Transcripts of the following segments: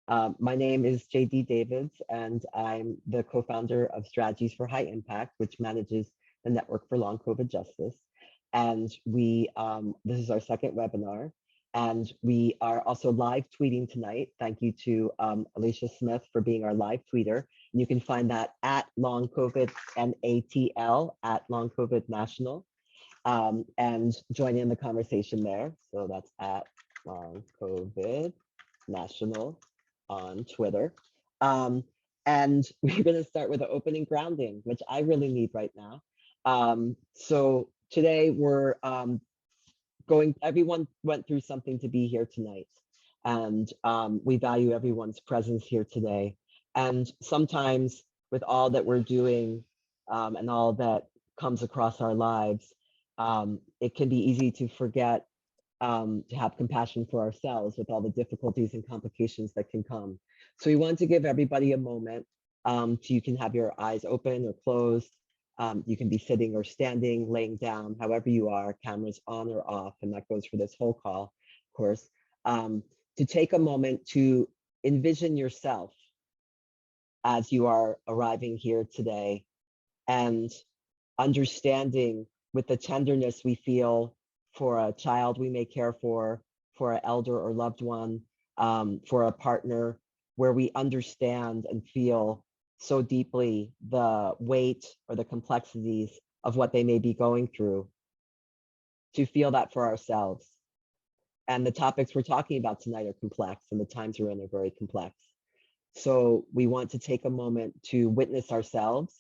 My name is JD Davids, and I'm the co-founder of Strategies for High Impact, which manages the Network for Long COVID Justice. And this is our second webinar, and we are also live tweeting tonight. Thank you to Alicia Smith for being our live tweeter. And you can find that at Long COVID NATL at Long COVID National, and join in the conversation there. So that's at Long COVID National on Twitter. And we're going to start with the opening grounding, which I really need right now. So today we're everyone went through something to be here tonight. And we value everyone's presence here today. And sometimes with all that we're doing and all that comes across our lives, it can be easy to forget to have compassion for ourselves with all the difficulties and complications that can come. So we want to give everybody a moment. So you can have your eyes open or closed. You can be sitting or standing, laying down, however you are, cameras on or off, and that goes for this whole call, of course, to take a moment to envision yourself as you are arriving here today and understanding with the tenderness we feel for a child we may care for an elder or loved one, for a partner, where we understand and feel so deeply the weight or the complexities of what they may be going through, to feel that for ourselves. And the topics we're talking about tonight are complex, and the times we're in are very complex. So we want to take a moment to witness ourselves,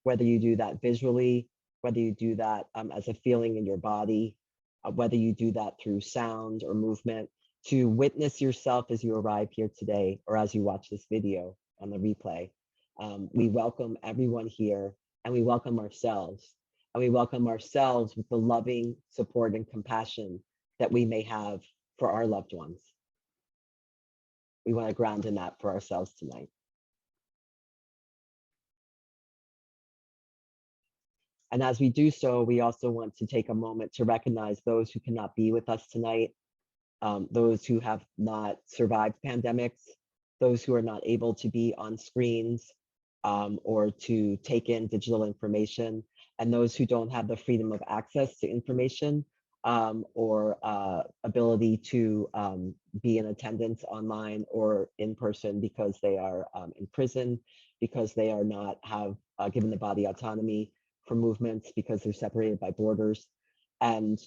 whether you do that visually, whether you do that as a feeling in your body, whether you do that through sound or movement, to witness yourself as you arrive here today or as you watch this video on the replay. We welcome everyone here, and we welcome ourselves. And we welcome ourselves with the loving support and compassion that we may have for our loved ones. We want to ground in that for ourselves tonight. And as we do so, we also want to take a moment to recognize those who cannot be with us tonight, those who have not survived pandemics, those who are not able to be on screens or to take in digital information, and those who don't have the freedom of access to information or ability to be in attendance online or in person because they are in prison, because they are not given the body autonomy for movements, because they're separated by borders. And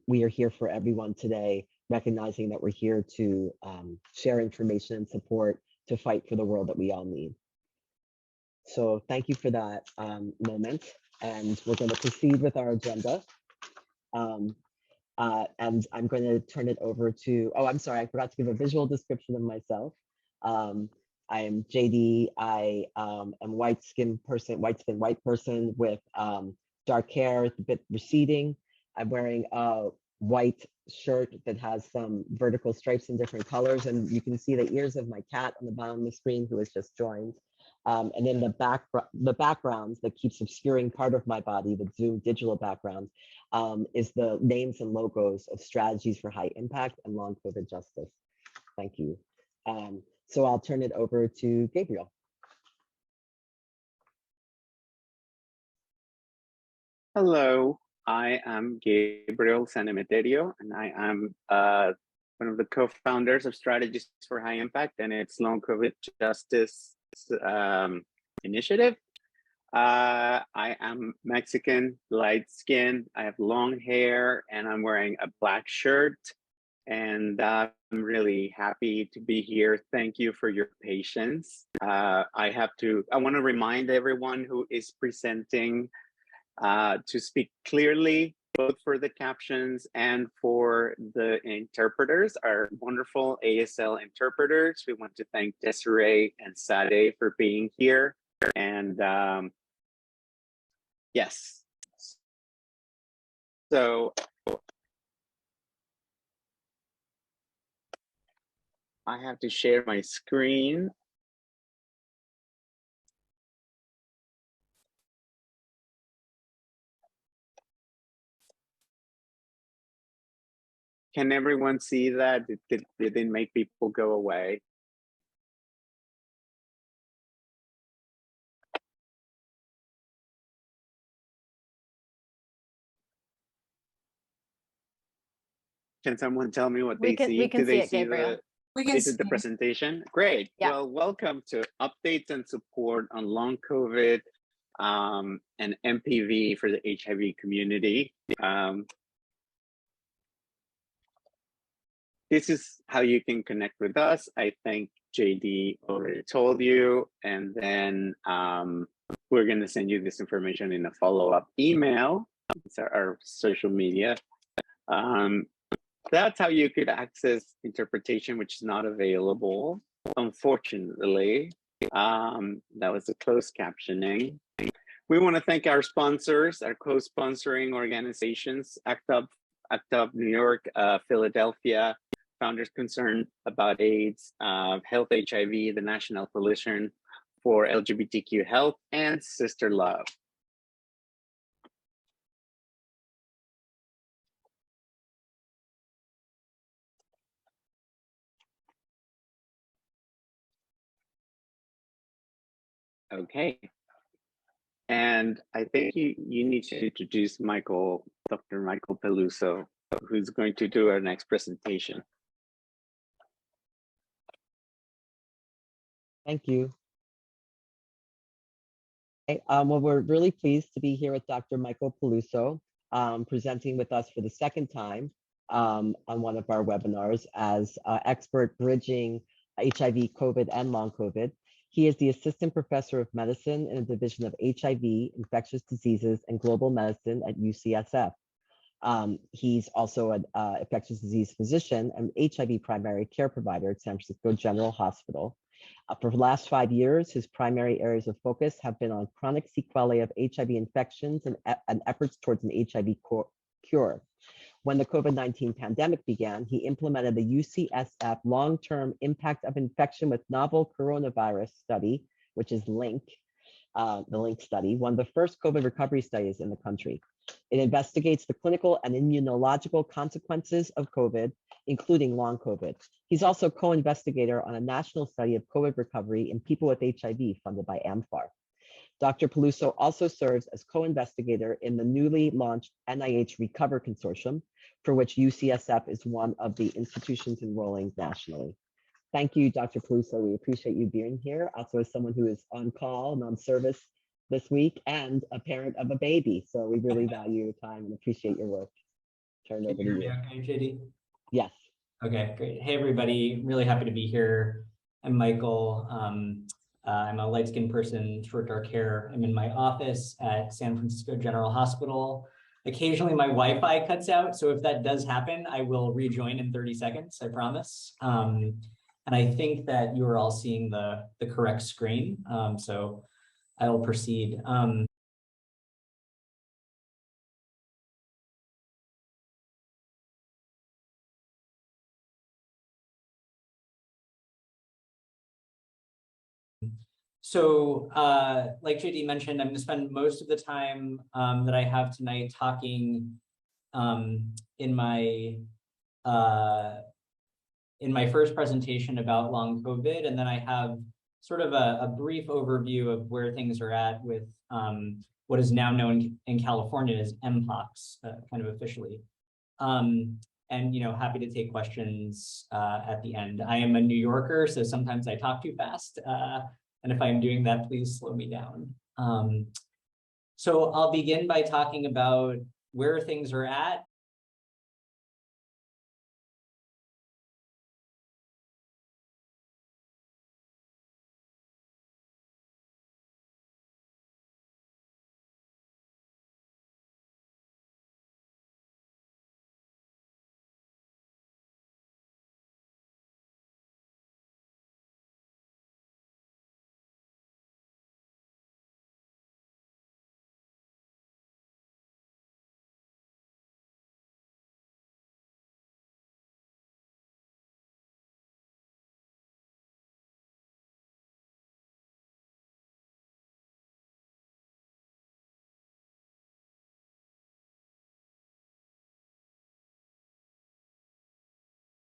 we are here for everyone today, recognizing that we're here to share information and support to fight for the world that we all need. So thank you for that moment. And we're going to proceed with our agenda. And I'm going to turn it over to, oh, I'm sorry, I forgot to give a visual description of myself. I am JD. I am white person with dark hair, a bit receding. I'm wearing a white shirt that has some vertical stripes in different colors, and you can see the ears of my cat on the bottom of the screen, who has just joined. And in the background that keeps obscuring part of my body, the Zoom digital background, is the names and logos of Strategies for High Impact and Long COVID Justice. Thank you. So I'll turn it over to Gabriel. Hello, I am Gabriel Emeterio, and I am one of the co-founders of Strategies for High Impact and its Long COVID Justice initiative. I am Mexican, light skin, I have long hair, and I'm wearing a black shirt. And I'm really happy to be here. Thank you for your patience. I want to remind everyone who is presenting to speak clearly, both for the captions and for the interpreters, our wonderful ASL interpreters. We want to thank Desiree and Sade for being here. And yes, so I have to share my screen. Can everyone see that? It didn't make people go away. Can someone tell me what We they can see? we can Do see they it, see Gabriel. is it the presentation? Great. Yeah. Well, welcome to updates and support on long COVID and MPV for the HIV community. This is how you can connect with us. I think JD already told you, and then we're going to send you this information in a follow-up email. It's our social media. That's how you could access interpretation, which is not available, unfortunately. That was the closed captioning. We want to thank our sponsors, our co-sponsoring organizations, ACT UP New York, Philadelphia, Founders Concerned About AIDS, Health HIV, the National Coalition for LGBTQ Health, and Sister Love. Okay. And I think you need to introduce Michael, Dr. Michael Peluso, who's going to do our next presentation. Thank you. Okay, well, we're really pleased to be here with Dr. Michael Peluso, presenting with us for the second time on one of our webinars as expert bridging HIV, COVID, and long COVID. He is the Assistant Professor of Medicine in the Division of HIV, Infectious Diseases, and Global Medicine at UCSF. He's also an infectious disease physician and HIV primary care provider at San Francisco General Hospital. For the last 5 years, his primary areas of focus have been on chronic sequelae of HIV infections and efforts towards an HIV cure. When the COVID-19 pandemic began, he implemented the UCSF long-term impact of infection with novel coronavirus study, which is LINC, the LINC study, one of the first COVID recovery studies in the country. It investigates the clinical and immunological consequences of COVID, including long COVID. He's also co-investigator on a national study of COVID recovery in people with HIV funded by AMFAR. Dr. Peluso also serves as co-investigator in the newly launched NIH Recover Consortium, for which UCSF is one of the institutions enrolling nationally. Thank you, Dr. Peluso. We appreciate you being here. Also, as someone who is on call and on service this week and a parent of a baby. So we really value your time and appreciate your work. Turn it over to you. Okay, JD? Yes. Okay, great. Hey, everybody. Really happy to be here. I'm Michael. I'm a light-skinned person, short dark hair. I'm in my office at San Francisco General Hospital. Occasionally my Wi-Fi cuts out, so if that does happen, I will rejoin in 30 seconds, I promise. And I think that you are all seeing the correct screen, so I will proceed. So like JD mentioned, I'm going to spend most of the time that I have tonight talking in my first presentation about long COVID, and then I have sort of a brief overview of where things are at with what is now known in California as MPOX, kind of officially. And happy to take questions at the end. I am a New Yorker, so sometimes I talk too fast. And if I'm doing that, please slow me down. So I'll begin by talking about where things are at.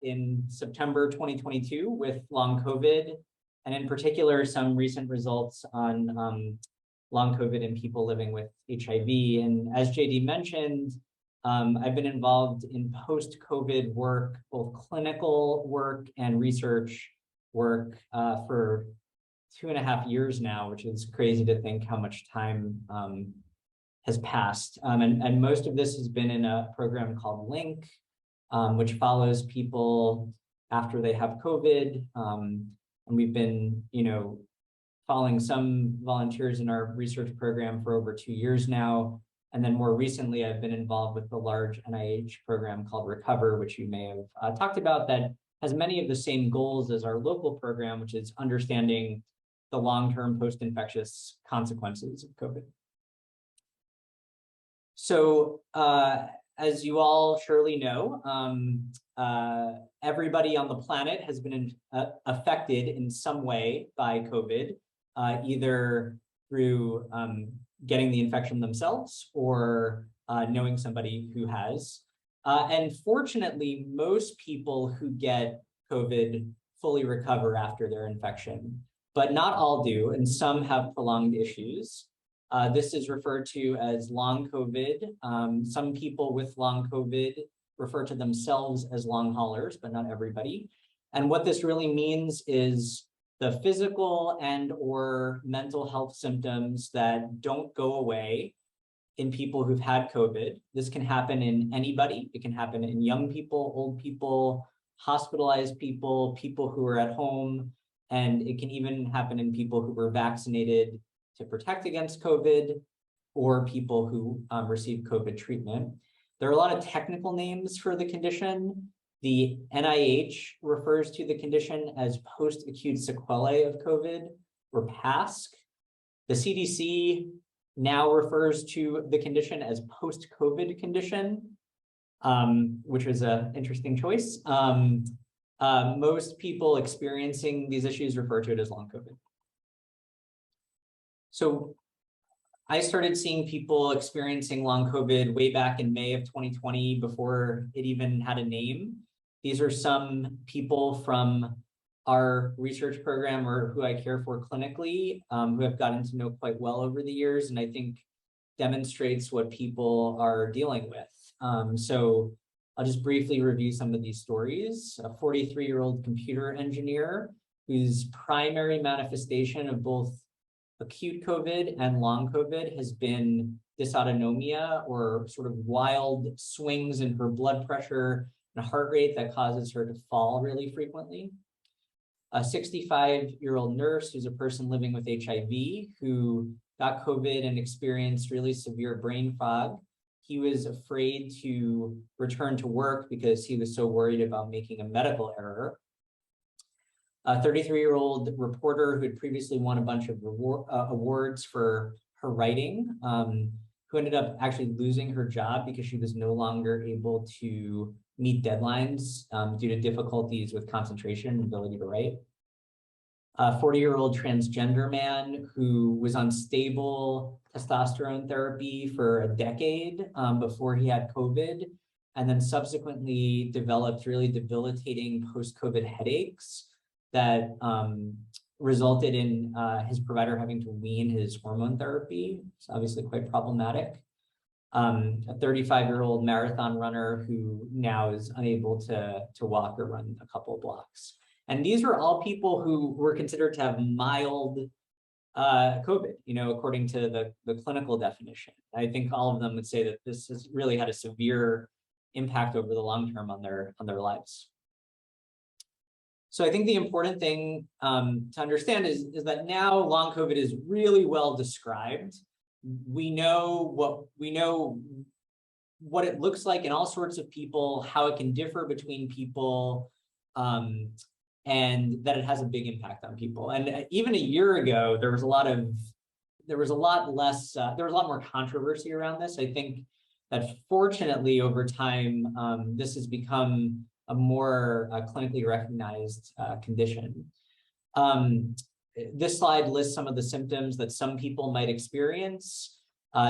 In September 2022 with long COVID, and in particular, some recent results on long COVID in people living with HIV. And as JD mentioned, I've been involved in post-COVID work, both clinical work and research work for 2.5 years now, which is crazy to think how much time has passed. And most of this has been in a program called Link, which follows people after they have COVID. And we've been, following some volunteers in our research program for over 2 years now. And then more recently, I've been involved with the large NIH program called Recover, which you may have talked about, that has many of the same goals as our local program, which is understanding the long-term post-infectious consequences of COVID. So as you all surely know, everybody on the planet has been affected in some way by COVID, either through getting the infection themselves or knowing somebody who has. And fortunately, most people who get COVID fully recover after their infection, but not all do, and some have prolonged issues. This is referred to as long COVID. Some people with long COVID refer to themselves as long haulers, but not everybody. And what this really means is the physical and or mental health symptoms that don't go away in people who've had COVID. This can happen in anybody. It can happen in young people, old people, hospitalized people, people who are at home, and it can even happen in people who were vaccinated to protect against COVID or people who receive COVID treatment. There are a lot of technical names for the condition. The NIH refers to the condition as post-acute sequelae of COVID, or PASC. The CDC now refers to the condition as post-COVID condition, which was an interesting choice. Most people experiencing these issues refer to it as long COVID. So I started seeing people experiencing long COVID way back in May of 2020 before it even had a name. These are some people from our research program or who I care for clinically, who I've gotten to know quite well over the years, and I think demonstrates what people are dealing with. So I'll just briefly review some of these stories. A 43-year-old computer engineer whose primary manifestation of both acute COVID and long COVID has been dysautonomia, or sort of wild swings in her blood pressure and heart rate that causes her to fall really frequently. A 65-year-old nurse who's a person living with HIV who got COVID and experienced really severe brain fog. He was afraid to return to work because he was so worried about making a medical error. A 33-year-old reporter who had previously won a bunch of awards for her writing, who ended up actually losing her job because she was no longer able to meet deadlines due to difficulties with concentration and ability to write. A 40-year-old transgender man who was on stable testosterone therapy for a decade before he had COVID, and then subsequently developed really debilitating post-COVID headaches that resulted in his provider having to wean his hormone therapy. It's obviously quite problematic. A 35-year-old marathon runner who now is unable to walk or run a couple of blocks. And these are all people who were considered to have mild COVID, according to the clinical definition. I think all of them would say that this has really had a severe impact over the long term on their lives. So I think the important thing to understand is that now long COVID is really well described. We know what it looks like in all sorts of people, how it can differ between people, and that it has a big impact on people. And even a year ago, there was a lot more controversy around this. I think that fortunately over time, this has become a more clinically recognized condition. This slide lists some of the symptoms that some people might experience.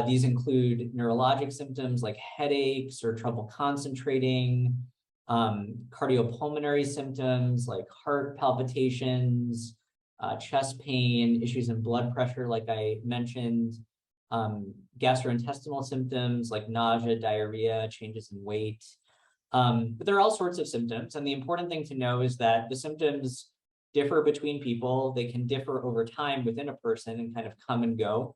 These include neurologic symptoms like headaches or trouble concentrating, cardiopulmonary symptoms like heart palpitations, chest pain, issues in blood pressure, like I mentioned, gastrointestinal symptoms like nausea, diarrhea, changes in weight. But there are all sorts of symptoms. And the important thing to know is that the symptoms differ between people. They can differ over time within a person and kind of come and go.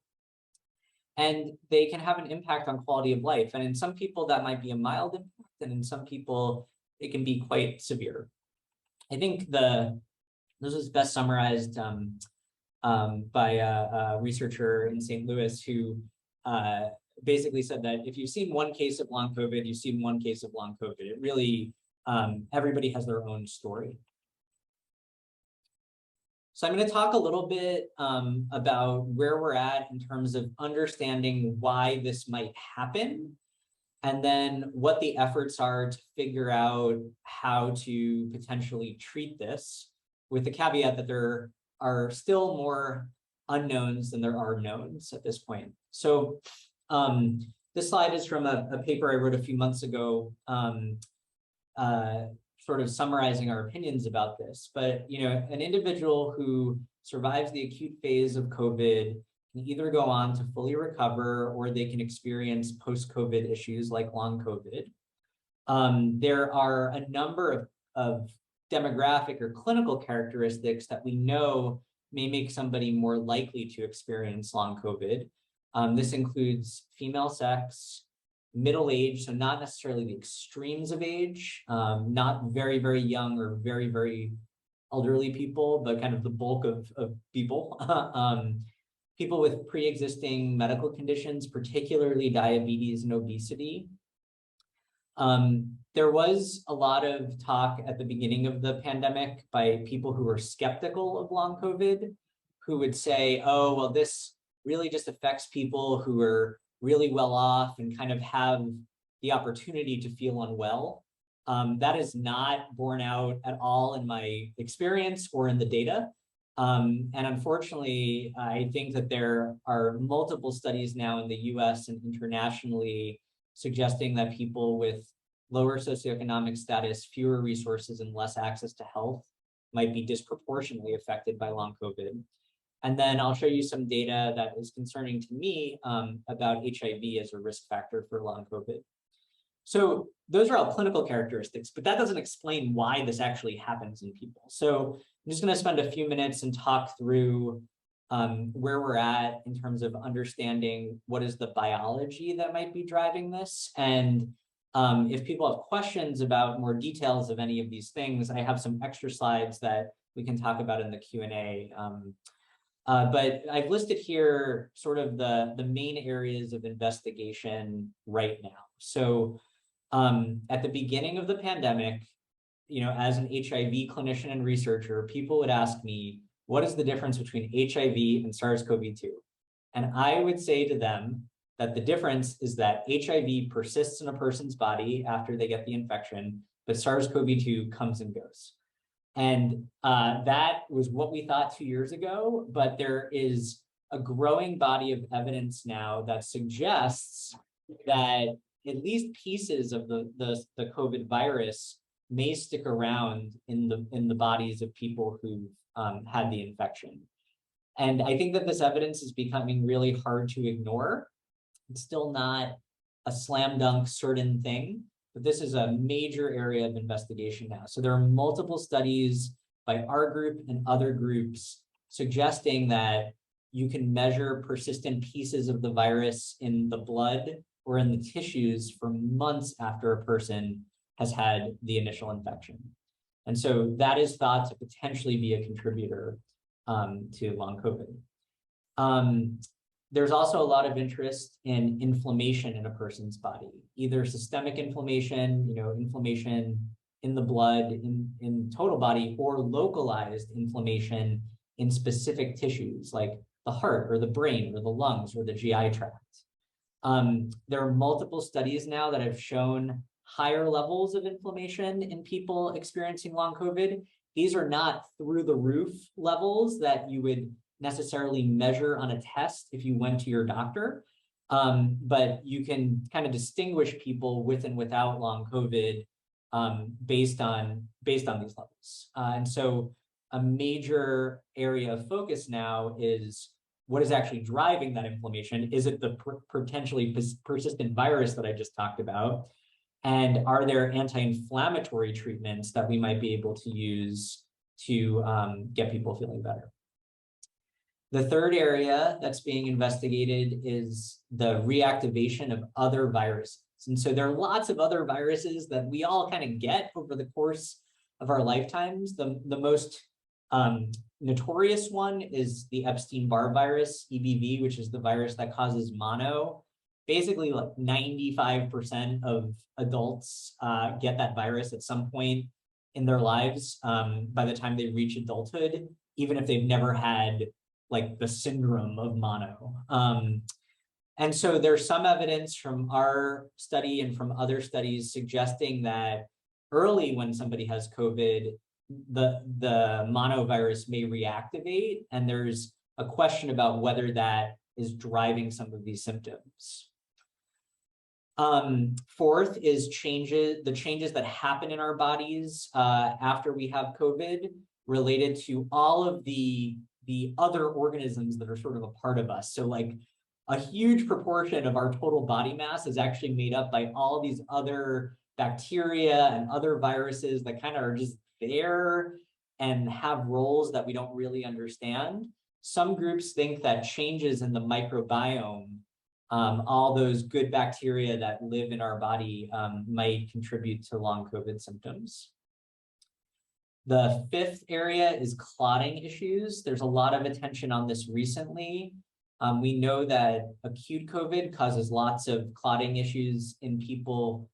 And they can have an impact on quality of life. And in some people, that might be a mild impact. And in some people, it can be quite severe. I think this was best summarized by a researcher in St. Louis who basically said that if you've seen one case of long COVID, you've seen one case of long COVID. It really, everybody has their own story. So I'm going to talk a little bit about where we're at in terms of understanding why this might happen, and then what the efforts are to figure out how to potentially treat this, with the caveat that there are still more unknowns than there are knowns at this point. So this slide is from a paper I wrote a few months ago, sort of summarizing our opinions about this. But an individual who survives the acute phase of COVID can either go on to fully recover, or they can experience post-COVID issues like long COVID. There are a number of demographic or clinical characteristics that we know may make somebody more likely to experience long COVID. This includes female sex, middle age, so not necessarily the extremes of age, not very, very young or very, very elderly people, but kind of the bulk of people. People with pre-existing medical conditions, particularly diabetes and obesity. There was a lot of talk at the beginning of the pandemic by people who were skeptical of long COVID, who would say, oh, well, this really just affects people who are really well off and kind of have the opportunity to feel unwell. That is not borne out at all in my experience or in the data. And unfortunately, I think that there are multiple studies now in the US and internationally suggesting that people with lower socioeconomic status, fewer resources, and less access to health might be disproportionately affected by long COVID. And then I'll show you some data that is concerning to me about HIV as a risk factor for long COVID. So those are all clinical characteristics, but that doesn't explain why this actually happens in people. So I'm just going to spend a few minutes and talk through where we're at in terms of understanding what is the biology that might be driving this. And if people have questions about more details of any of these things, I have some extra slides that we can talk about in the Q&A. But I've listed here sort of the main areas of investigation right now. So at the beginning of the pandemic, as an HIV clinician and researcher, people would ask me, what is the difference between HIV and SARS-CoV-2? And I would say to them that the difference is that HIV persists in a person's body after they get the infection, but SARS-CoV-2 comes and goes. And that was what we thought 2 years ago, but there is a growing body of evidence now that suggests that at least pieces of the COVID virus may stick around in the bodies of people who've had the infection. And I think that this evidence is becoming really hard to ignore. It's still not a slam dunk certain thing, but this is a major area of investigation now. So there are multiple studies by our group and other groups suggesting that you can measure persistent pieces of the virus in the blood or in the tissues for months after a person has had the initial infection. And so that is thought to potentially be a contributor to long COVID. There's also a lot of interest in inflammation in a person's body, either systemic inflammation, inflammation in the blood, in total body, or localized inflammation in specific tissues like the heart or the brain or the lungs or the GI tract. There are multiple studies now that have shown higher levels of inflammation in people experiencing long COVID. These are not through the roof levels that you would necessarily measure on a test if you went to your doctor, but you can kind of distinguish people with and without long COVID based on these levels. And so a major area of focus now is what is actually driving that inflammation? Is it the potentially persistent virus that I just talked about? And are there anti-inflammatory treatments that we might be able to use to get people feeling better? The third area that's being investigated is the reactivation of other viruses. And so there are lots of other viruses that we all kind of get over the course of our lifetimes. The most notorious one is the Epstein-Barr virus, EBV, which is the virus that causes mono. Basically, like 95% of adults get that virus at some point in their lives by the time they reach adulthood, even if they've never had like the syndrome of mono. And so there's some evidence from our study and from other studies suggesting that early when somebody has COVID, the monovirus may reactivate, and there's a question about whether that is driving some of these symptoms. Fourth is the changes that happen in our bodies after we have COVID related to all of the other organisms that are sort of a part of us. So like a huge proportion of our total body mass is actually made up by all these other bacteria and other viruses that kind of are just there and have roles that we don't really understand. Some groups think that changes in the microbiome, all those good bacteria that live in our body, might contribute to long COVID symptoms. The fifth area is clotting issues. There's a lot of attention on this recently. We know that acute COVID causes lots of clotting issues in people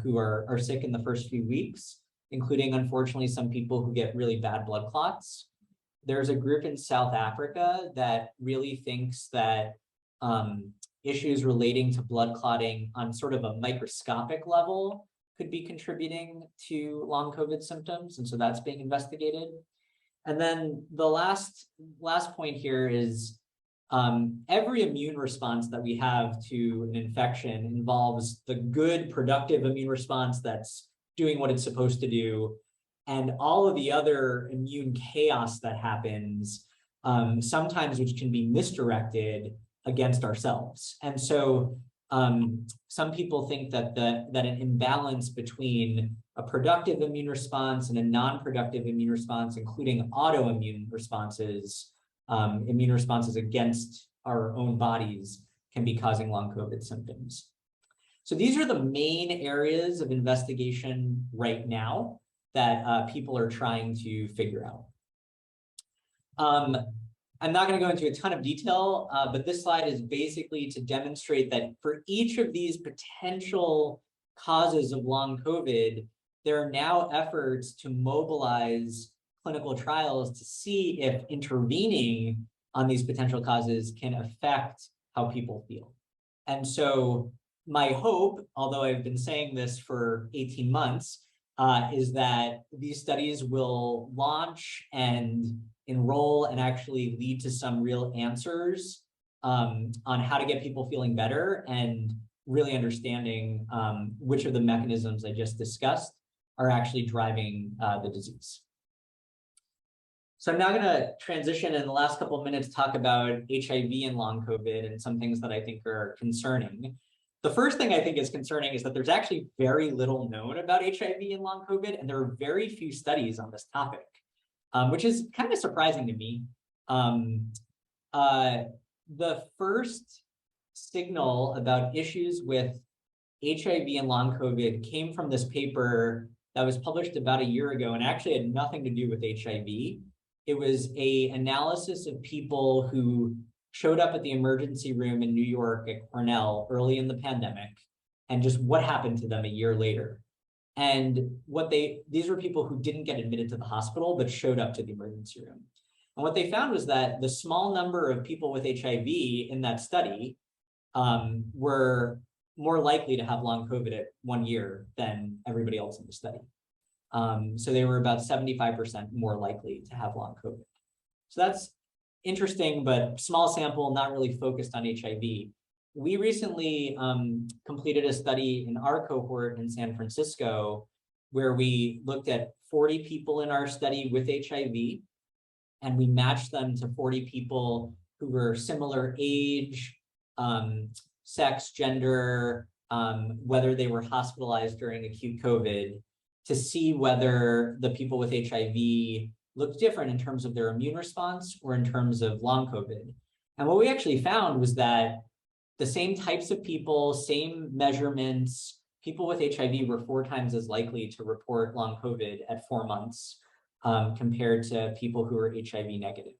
who are sick in the first few weeks, including, unfortunately, some people who get really bad blood clots. There's a group in South Africa that really thinks that issues relating to blood clotting on sort of a microscopic level could be contributing to long COVID symptoms. And so that's being investigated. And then the last point here is every immune response that we have to an infection involves the good, productive immune response that's doing what it's supposed to do, and all of the other immune chaos that happens, sometimes which can be misdirected against ourselves. And so some people think that an imbalance between a productive immune response and a non-productive immune response, including autoimmune responses, immune responses against our own bodies, can be causing long COVID symptoms. So these are the main areas of investigation right now that people are trying to figure out. I'm not going to go into a ton of detail, but this slide is basically to demonstrate that for each of these potential causes of long COVID, there are now efforts to mobilize clinical trials to see if intervening on these potential causes can affect how people feel. And so my hope, although I've been saying this for 18 months, is that these studies will launch and enroll and actually lead to some real answers on how to get people feeling better and really understanding which of the mechanisms I just discussed are actually driving the disease. So I'm now going to transition in the last couple of minutes, talk about HIV and long COVID and some things that I think are concerning. The first thing I think is concerning is that there's actually very little known about HIV and long COVID, and there are very few studies on this topic, which is kind of surprising to me. The first signal about issues with HIV and long COVID came from this paper that was published about a year ago and actually had nothing to do with HIV. It was an analysis of people who showed up at the emergency room in New York at Cornell early in the pandemic and just what happened to them a year later. And these were people who didn't get admitted to the hospital, but showed up to the emergency room. And what they found was that the small number of people with HIV in that study were more likely to have long COVID at 1 year than everybody else in the study. So they were about 75% more likely to have long COVID. So that's interesting, but small sample, not really focused on HIV. We recently completed a study in our cohort in San Francisco where we looked at 40 people in our study with HIV, and we matched them to 40 people who were similar age, sex, gender, whether they were hospitalized during acute COVID, to see whether the people with HIV looked different in terms of their immune response or in terms of long COVID. And what we actually found was that the same types of people, same measurements, people with HIV were 4 times as likely to report long COVID at 4 months compared to people who were HIV negative.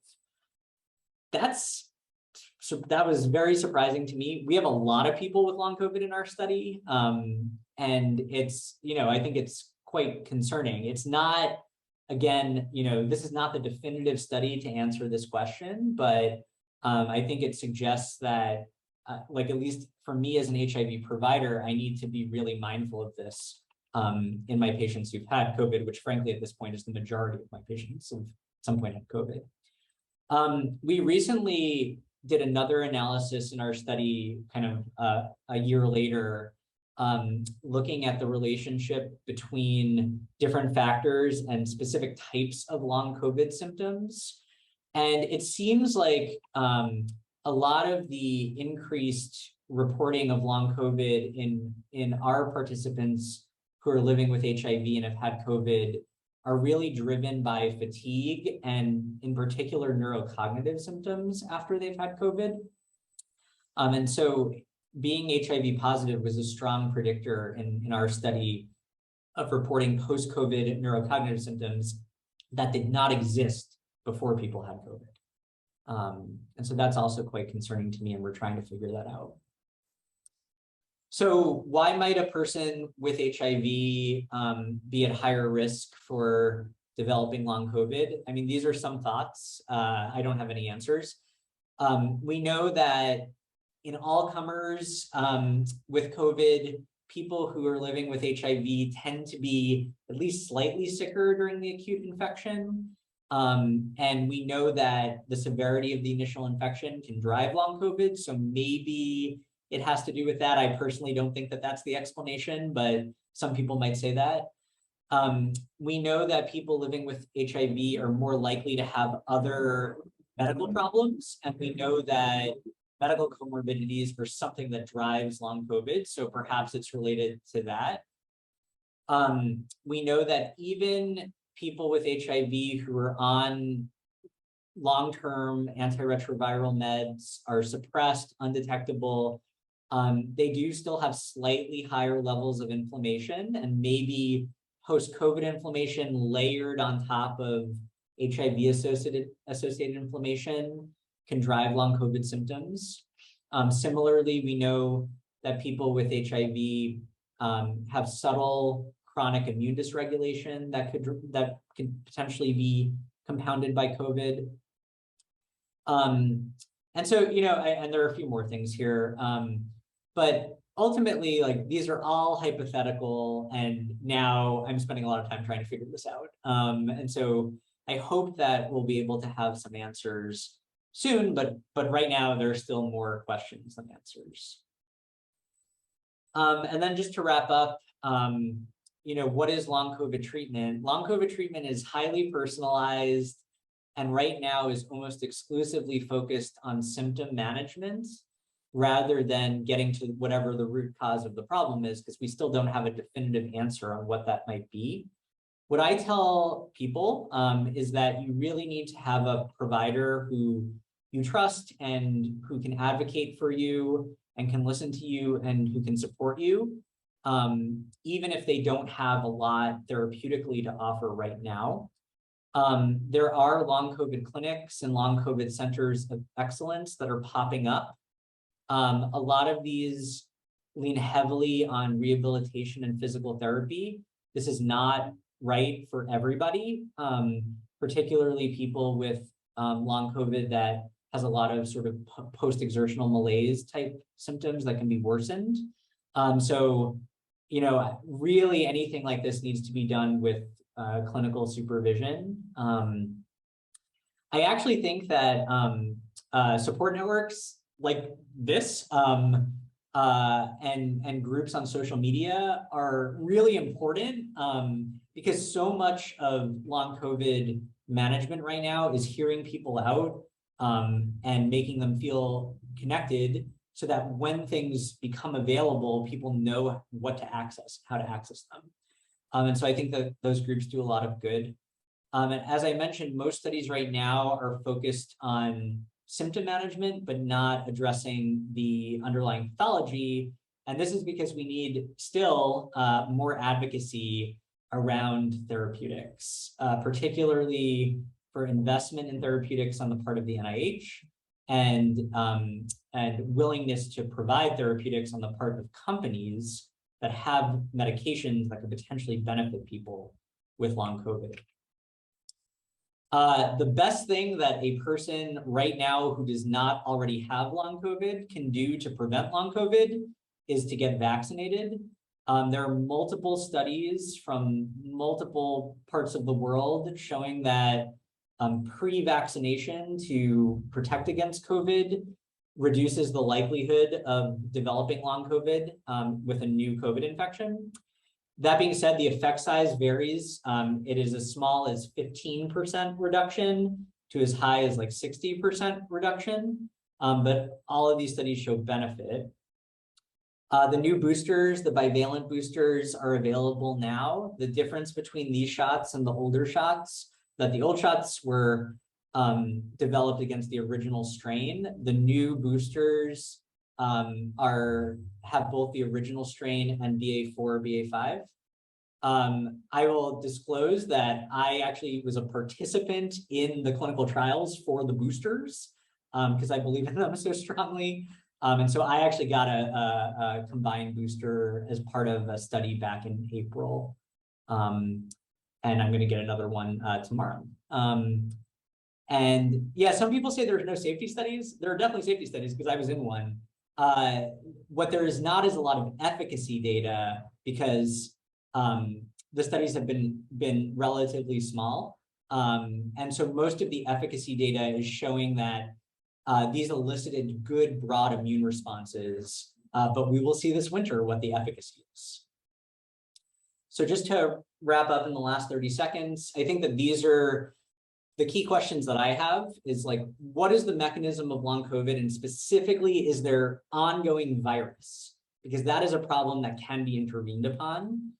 That was very surprising to me. We have a lot of people with long COVID in our study. And it's, I think it's quite concerning. It's not, again, this is not the definitive study to answer this question, but I think it suggests that, like, at least for me as an HIV provider, I need to be really mindful of this in my patients who've had COVID, which frankly, at this point is the majority of my patients who've at some point had COVID. We recently did another analysis in our study kind of a year later, looking at the relationship between different factors and specific types of long COVID symptoms. And it seems like a lot of the increased reporting of long COVID in our participants who are living with HIV and have had COVID are really driven by fatigue and in particular neurocognitive symptoms after they've had COVID. And so being HIV positive was a strong predictor in our study of reporting post-COVID neurocognitive symptoms that did not exist before people had COVID. And so that's also quite concerning to me, and we're trying to figure that out. So why might a person with HIV be at higher risk for developing long COVID? I mean, these are some thoughts. I don't have any answers. We know that in all comers with COVID, people who are living with HIV tend to be at least slightly sicker during the acute infection. And we know that the severity of the initial infection can drive long COVID. So maybe it has to do with that. I personally don't think that that's the explanation, but some people might say that. We know that people living with HIV are more likely to have other medical problems. And we know that medical comorbidities are something that drives long COVID. So perhaps it's related to that. We know that even people with HIV who are on long-term antiretroviral meds are suppressed, undetectable. They do still have slightly higher levels of inflammation, and maybe post-COVID inflammation layered on top of HIV-associated inflammation can drive long COVID symptoms. Similarly, we know that people with HIV have subtle chronic immune dysregulation that could potentially be compounded by COVID. And so, and there are a few more things here, but ultimately, like, these are all hypothetical, and now I'm spending a lot of time trying to figure this out. And so I hope that we'll be able to have some answers soon, but right now there are still more questions than answers. And then just to wrap up, what is long COVID treatment? Long COVID treatment is highly personalized, and right now is almost exclusively focused on symptom management rather than getting to whatever the root cause of the problem is, because we still don't have a definitive answer on what that might be. What I tell people is that you really need to have a provider who you trust and who can advocate for you and can listen to you and who can support you, even if they don't have a lot therapeutically to offer right now. There are long COVID clinics and long COVID centers of excellence that are popping up. A lot of these lean heavily on rehabilitation and physical therapy. This is not right for everybody, particularly people with long COVID that has a lot of sort of post-exertional malaise type symptoms that can be worsened. So, really anything like this needs to be done with clinical supervision. I actually think that support networks like this and groups on social media are really important because so much of long COVID management right now is hearing people out and making them feel connected so that when things become available, people know what to access, how to access them. And so I think that those groups do a lot of good. And as I mentioned, most studies right now are focused on symptom management, but not addressing the underlying pathology. And this is because we need still more advocacy around therapeutics, particularly for investment in therapeutics on the part of the NIH and willingness to provide therapeutics on the part of companies that have medications that could potentially benefit people with long COVID. The best thing that a person right now who does not already have long COVID can do to prevent long COVID is to get vaccinated. There are multiple studies from multiple parts of the world showing that pre-vaccination to protect against COVID reduces the likelihood of developing long COVID with a new COVID infection. That being said, the effect size varies. It is as small as 15% reduction to as high as like 60% reduction, but all of these studies show benefit. The new boosters, the bivalent boosters, are available now. The difference between these shots and the older shots, that the old shots were developed against the original strain. The new boosters have both the original strain and BA4, BA5. I will disclose that I actually was a participant in the clinical trials for the boosters because I believe in them so strongly. And so I actually got a combined booster as part of a study back in April. And I'm going to get another one tomorrow. And yeah, some people say there's no safety studies. There are definitely safety studies because I was in one. What there is not is a lot of efficacy data because the studies have been relatively small. And so most of the efficacy data is showing that these elicited good broad immune responses, but we will see this winter what the efficacy is. So just to wrap up in the last 30 seconds, I think that these are the key questions that I have is like, what is the mechanism of long COVID? And specifically, is there ongoing virus? Because that is a problem that can be intervened upon.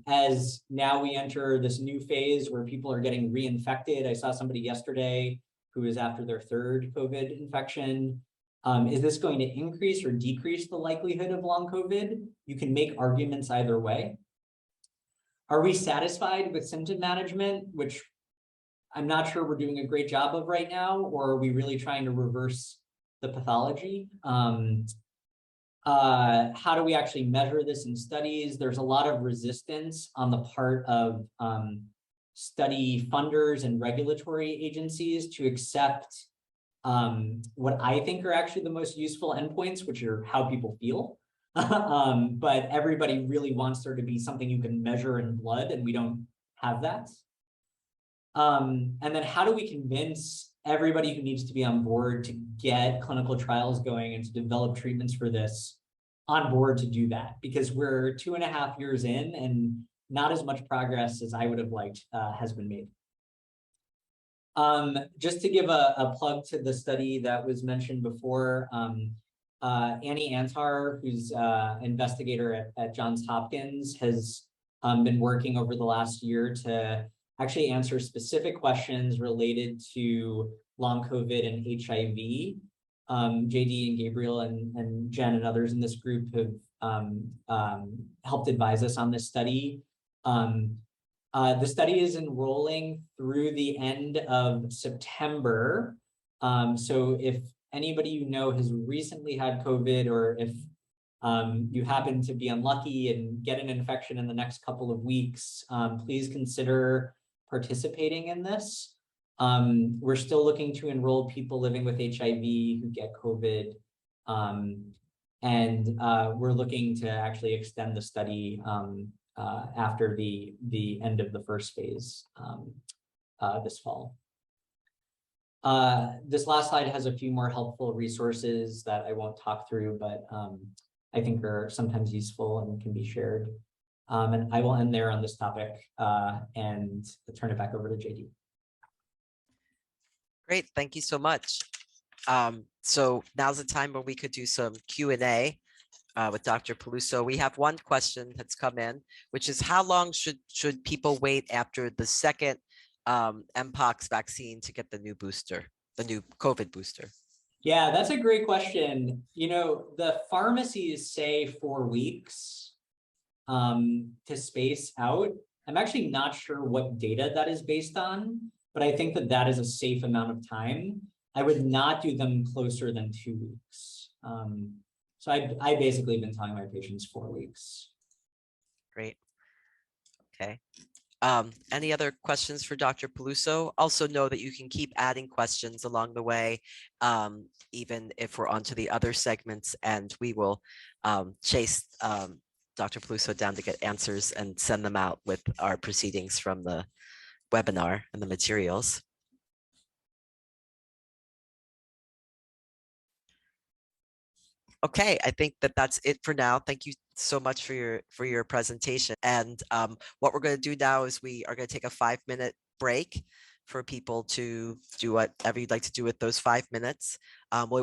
As now we enter this new phase where people are getting reinfected. I saw somebody yesterday who is after their third COVID infection. Is this going to increase or decrease the likelihood of long COVID? You can make arguments either way. Are we satisfied with symptom management, which I'm not sure we're doing a great job of right now, or are we really trying to reverse the pathology? How do we actually measure this in studies? There's a lot of resistance on the part of study funders and regulatory agencies to accept what I think are actually the most useful endpoints, which are how people feel. But everybody really wants there to be something you can measure in blood, and we don't have that. And then how do we convince everybody who needs to be on board to get clinical trials going and to develop treatments for this on board to do that? Because we're 2.5 years in and not as much progress as I would have liked has been made. Just to give a plug to the study that was mentioned before, Annie Antar, who's investigator at Johns Hopkins, has been working over the last year to actually answer specific questions related to long COVID and HIV. JD and Gabriel and Jen and others in this group have helped advise us on this study. The study is enrolling through the end of September. So if anybody you know has recently had COVID, or if you happen to be unlucky and get an infection in the next couple of weeks, please consider participating in this. We're still looking to enroll people living with HIV who get COVID. And we're looking to actually extend the study after the end of the first phase this fall. This last slide has a few more helpful resources that I won't talk through, but I think are sometimes useful and can be shared. And I will end there on this topic and turn it back over to JD. Great, thank you so much. So now's the time when we could do some Q&A with Dr. Peluso. We have one question that's come in, which is how long should people wait after the second Mpox vaccine to get the new booster, the new COVID booster? Yeah, that's a great question. You know, the pharmacies say 4 weeks to space out. I'm actually not sure what data that is based on, but I think that that is a safe amount of time. I would not do them closer than 2 weeks. So I basically been telling my patients 4 weeks. Great. Okay. Any other questions for Dr. Peluso? Also know that you can keep adding questions along the way, even if we're onto the other segments, and we will chase Dr. Peluso down to get answers and send them out with our proceedings from the webinar and the materials. Okay, I think that that's it for now. Thank you so much for your presentation. And what we're going to do now is we are going to take a 5-minute break for people to do whatever you'd like to do with those 5 minutes.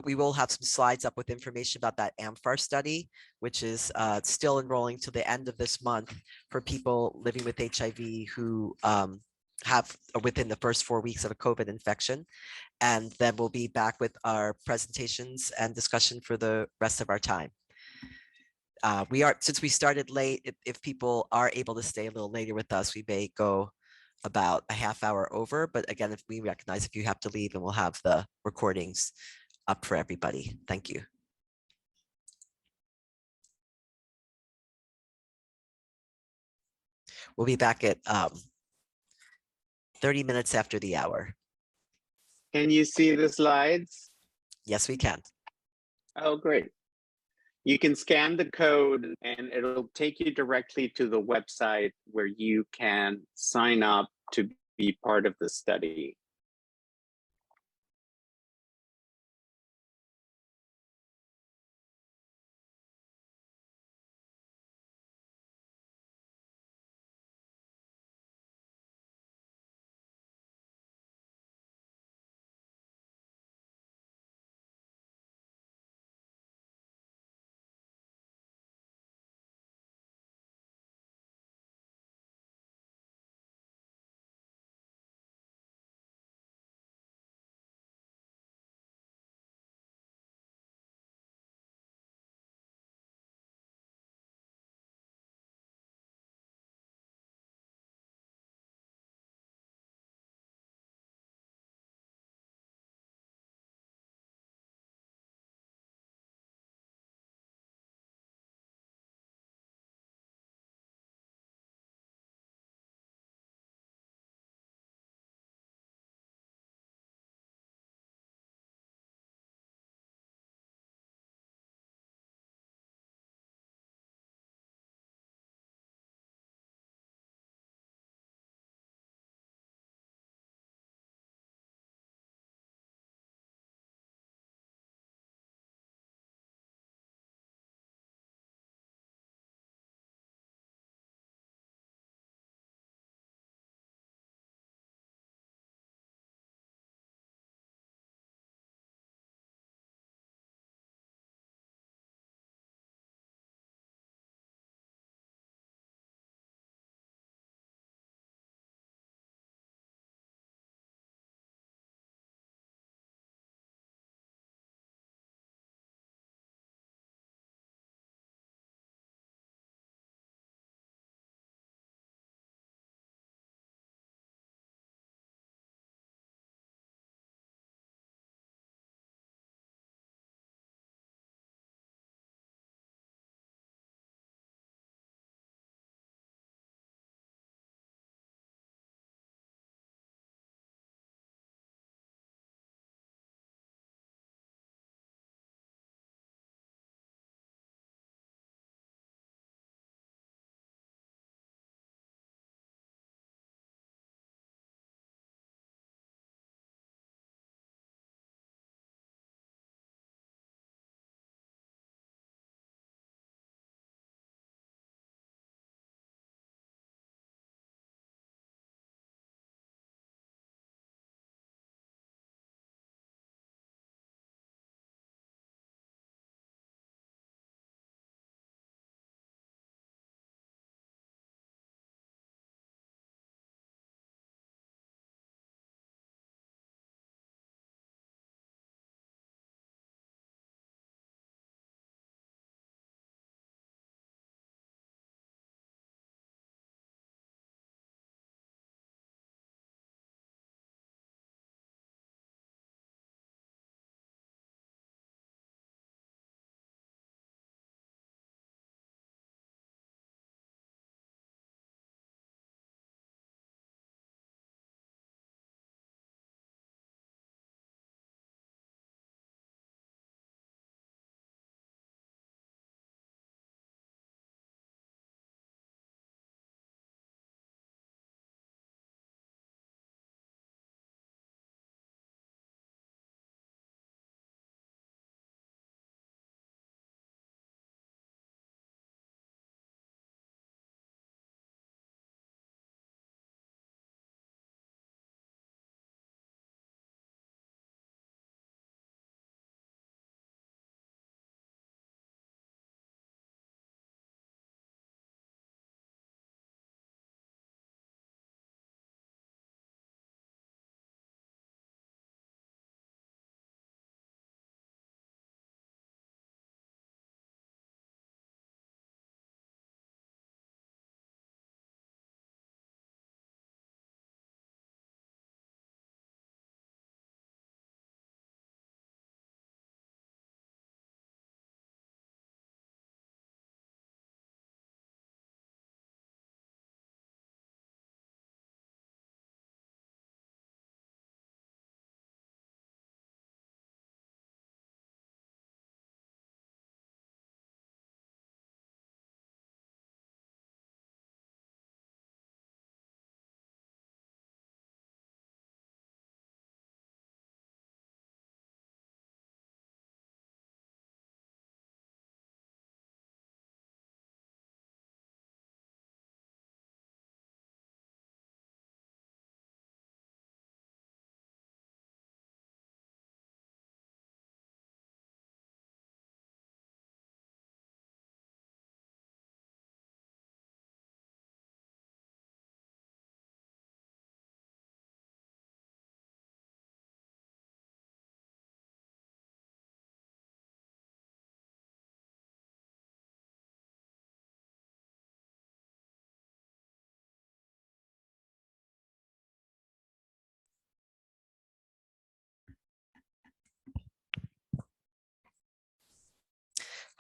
We will have some slides up with information about that AMFAR study, which is still enrolling to the end of this month for people living with HIV who have within the first 4 weeks of a COVID infection. And then we'll be back with our presentations and discussion for the rest of our time. Since we started late, if people are able to stay a little later with us, we may go about a half hour over. But again, if we recognize if you have to leave, and we'll have the recordings up for everybody. Thank you. We'll be back at 30 minutes after the hour. Can you see the slides? Yes, we can. Oh, great. You can scan the code and it'll take you directly to the website where you can sign up to be part of the study.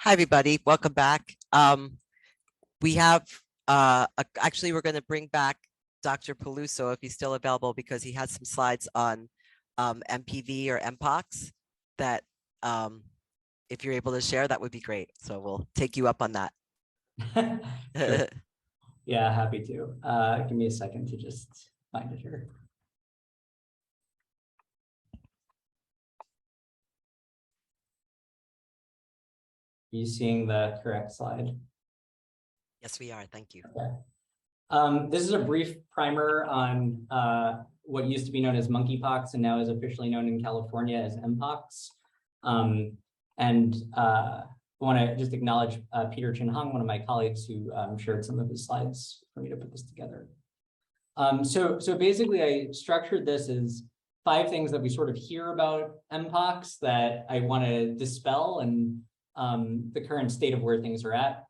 Hi, everybody. Welcome back. We have, actually, we're going to bring back Dr. Peluso if he's still available because he has some slides on MPV or MPOX that if you're able to share, that would be great. So we'll take you up on that. Sure. Yeah, happy to. Give me a second to just find it here. Are you seeing the correct slide? Yes, we are. Thank you. Okay. This is a brief primer on what used to be known as monkeypox and now is officially known in California as MPOX. I want to just acknowledge Peter Chin Hung, one of my colleagues who shared some of his slides for me to put this together. So basically I structured this as 5 things that we sort of hear about MPOX that I want to dispel and the current state of where things are at.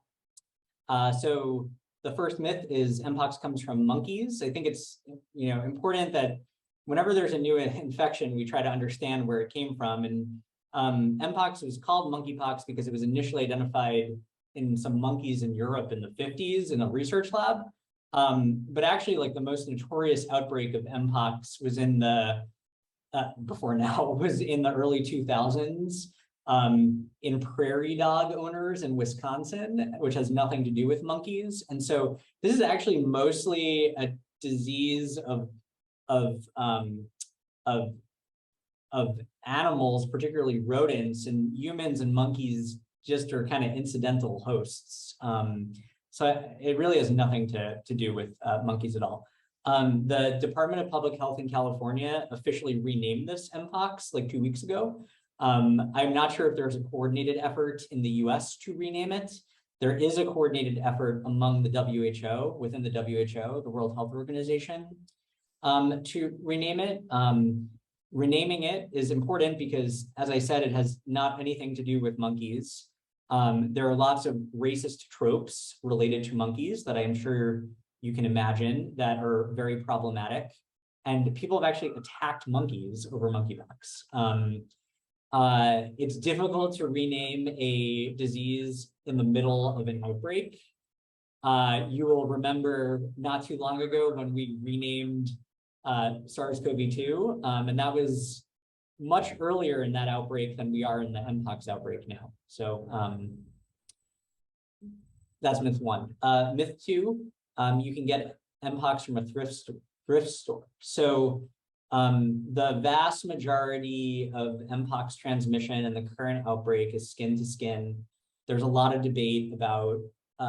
So the first myth is MPOX comes from monkeys. I think it's important that whenever there's a new infection, we try to understand where it came from. And MPOX was called monkeypox because it was initially identified in some monkeys in Europe in the 50s in a research lab. But actually, like the most notorious outbreak of MPOX was in the was in the early 2000s. In prairie dog owners in Wisconsin, which has nothing to do with monkeys. And so this is actually mostly a disease of animals, particularly rodents, and humans and monkeys just are kind of incidental hosts. So it really has nothing to do with monkeys at all. The Department of Public Health in California officially renamed this MPOX like 2 weeks ago. I'm not sure if there's a coordinated effort in the US to rename it. There is a coordinated effort among the WHO, within the WHO, the World Health Organization, to rename it. Renaming it is important because, as I said, it has not anything to do with monkeys. There are lots of racist tropes related to monkeys that I'm sure you can imagine that are very problematic. And people have actually attacked monkeys over monkeypox. It's difficult to rename a disease in the middle of an outbreak. You will remember not too long ago when we renamed SARS-CoV-2, and that was much earlier in that outbreak than we are in the MPOX outbreak now. So that's myth 1. Myth 2, you can get MPOX from a thrift store. So the vast majority of MPOX transmission in the current outbreak is skin to skin. There's a lot of debate about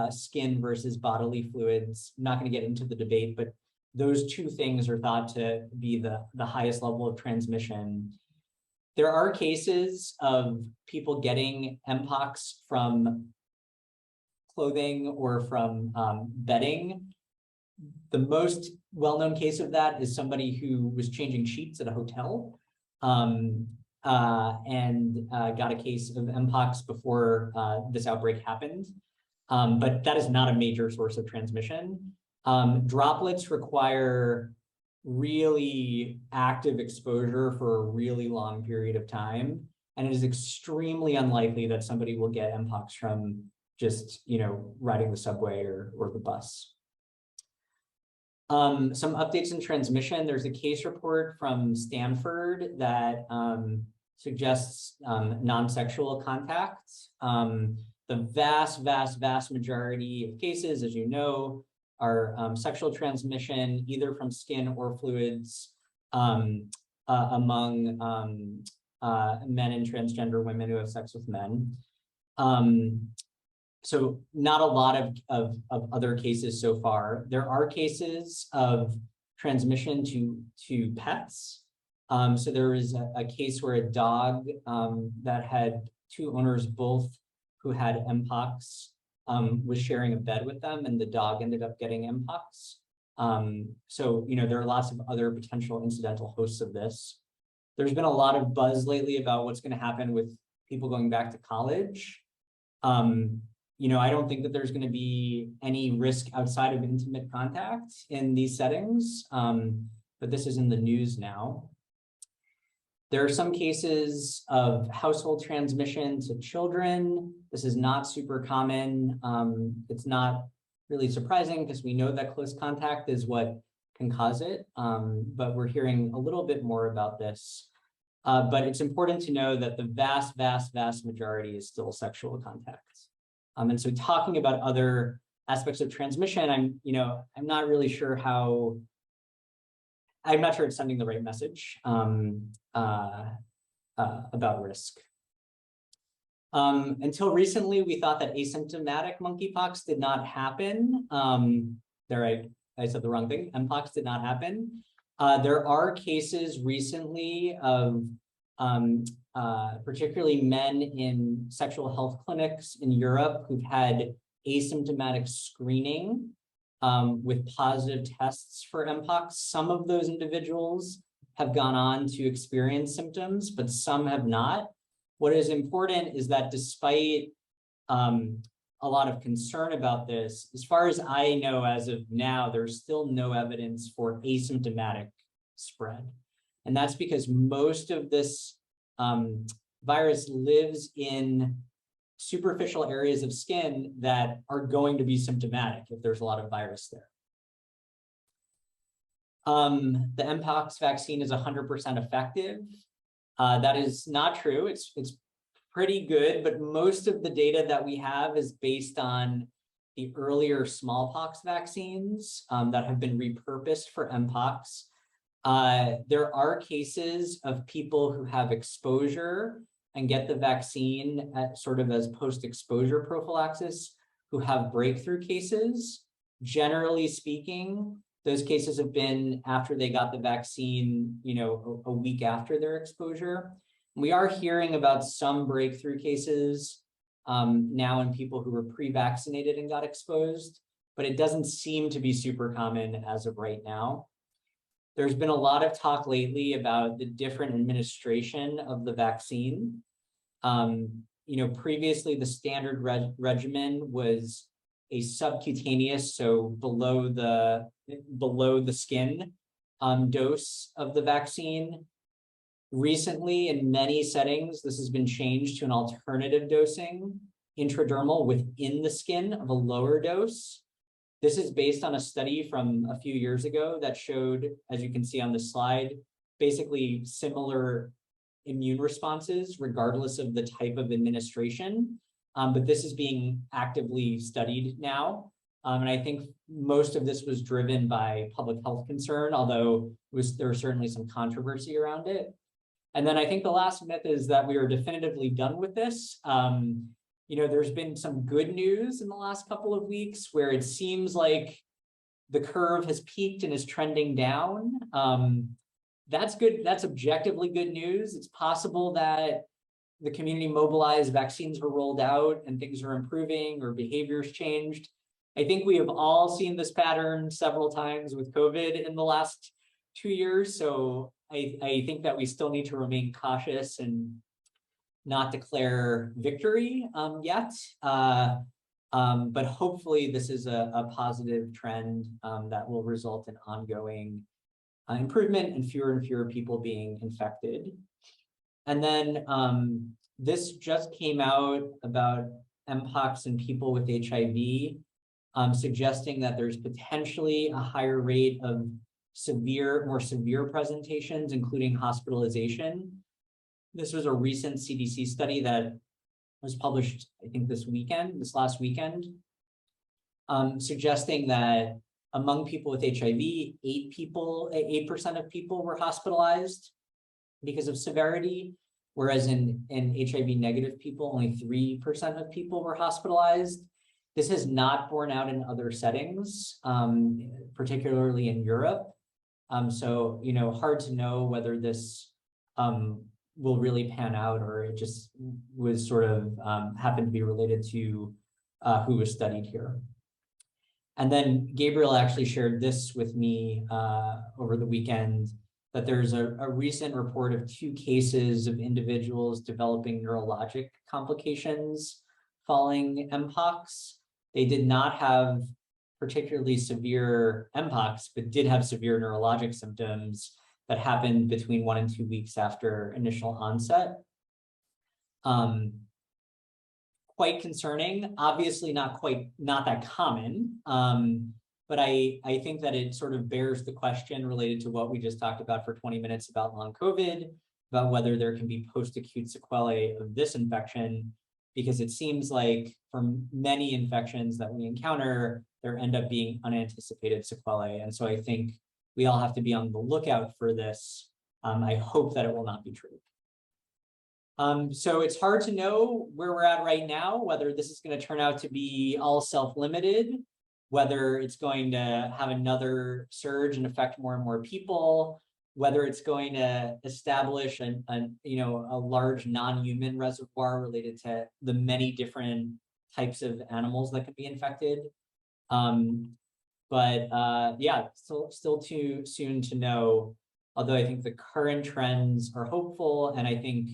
skin versus bodily fluids. I'm not going to get into the debate, but those 2 things are thought to be the highest level of transmission. There are cases of people getting MPOX from clothing or from bedding. The most well-known case of that is somebody who was changing sheets at a hotel and got a case of MPOX before this outbreak happened. But that is not a major source of transmission. Droplets require really active exposure for a really long period of time. And it is extremely unlikely that somebody will get MPOX from just, riding the subway or the bus. Some updates in transmission. There's a case report from Stanford that suggests non-sexual contact. The vast majority of cases, as you know, are sexual transmission, either from skin or fluids among men and transgender women who have sex with men. So not a lot of other cases so far. There are cases of transmission to pets. So there was a case where a dog that had 2 owners, both who had MPOX, was sharing a bed with them, and the dog ended up getting MPOX. So, there are lots of other potential incidental hosts of this. There's been a lot of buzz lately about what's going to happen with people going back to college. I don't think that there's going to be any risk outside of intimate contact in these settings, but this is in the news now. There are some cases of household transmission to children. This is not super common. It's not really surprising because we know that close contact is what can cause it, but we're hearing a little bit more about this. But it's important to know that the vast, vast, vast majority is still sexual contact. And so talking about other aspects of transmission, I'm not really sure how, I'm not sure it's sending the right message about risk. Until recently, we thought that asymptomatic monkeypox did not happen. I said the wrong thing. Mpox did not happen. There are cases recently of particularly men in sexual health clinics in Europe who've had asymptomatic screening with positive tests for Mpox. Some of those individuals have gone on to experience symptoms, but some have not. What is important is that despite a lot of concern about this, as far as I know, as of now, there's still no evidence for asymptomatic spread. And that's because most of this virus lives in superficial areas of skin that are going to be symptomatic if there's a lot of virus there. The Mpox vaccine is 100% effective. That is not true. It's pretty good, but most of the data that we have is based on the earlier smallpox vaccines that have been repurposed for Mpox. There are cases of people who have exposure and get the vaccine sort of as post-exposure prophylaxis who have breakthrough cases. Generally speaking, those cases have been after they got the vaccine, a week after their exposure. We are hearing about some breakthrough cases now in people who were pre-vaccinated and got exposed, but it doesn't seem to be super common as of right now. There's been a lot of talk lately about the different administration of the vaccine. Previously the standard regimen was a subcutaneous, so below the skin dose of the vaccine. Recently, in many settings, this has been changed to an alternative dosing, intradermal within the skin of a lower dose. This is based on a study from a few years ago that showed, as you can see on the slide, basically similar immune responses regardless of the type of administration. But this is being actively studied now. And I think most of this was driven by public health concern, although there was certainly some controversy around it. And then I think the last myth is that we are definitively done with this. There's been some good news in the last couple of weeks where it seems like the curve has peaked and is trending down. That's good. That's objectively good news. It's possible that the community mobilized, vaccines were rolled out and things are improving or behaviors changed. I think we have all seen this pattern several times with COVID in the last 2 years. So I think that we still need to remain cautious and not declare victory yet. But hopefully this is a positive trend that will result in ongoing improvement and fewer people being infected. And then this just came out about Mpox in people with HIV, suggesting that there's potentially a higher rate of more severe presentations, including hospitalization. This was a recent CDC study that was published, I think this last weekend, suggesting that among people with HIV, 8% of people were hospitalized because of severity, whereas in HIV negative people, only 3% of people were hospitalized. This has not borne out in other settings, particularly in Europe. So, hard to know whether this will really pan out or it just was sort of happened to be related to who was studied here. And then Gabriel actually shared this with me over the weekend, that there's a recent report of 2 cases of individuals developing neurologic complications following Mpox. They did not have particularly severe Mpox, but did have severe neurologic symptoms that happened between 1 and 2 weeks after initial onset. Quite concerning, obviously not that common, but I think that it sort of bears the question related to what we just talked about for 20 minutes about long COVID, about whether there can be post-acute sequelae of this infection, because it seems like for many infections that we encounter, there end up being unanticipated sequelae. And so I think we all have to be on the lookout for this. I hope that it will not be true. So it's hard to know where we're at right now, whether this is going to turn out to be all self-limited, whether it's going to have another surge and affect more and more people, whether it's going to establish a large non-human reservoir related to the many different types of animals that could be infected. Yeah, still too soon to know, although I think the current trends are hopeful. And I think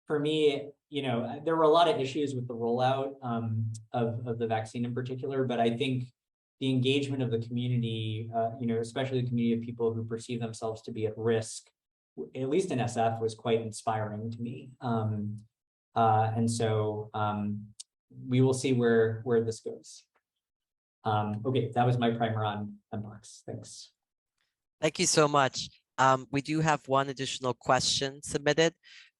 for me, there were a lot of issues with the rollout of the vaccine in particular, but I think the engagement of the community, especially the community of people who perceive themselves to be at risk, at least in SF, was quite inspiring to me. And so we will see where this goes. Okay, that was my primer on Mpox. Thanks. Thank you so much. We do have one additional question submitted.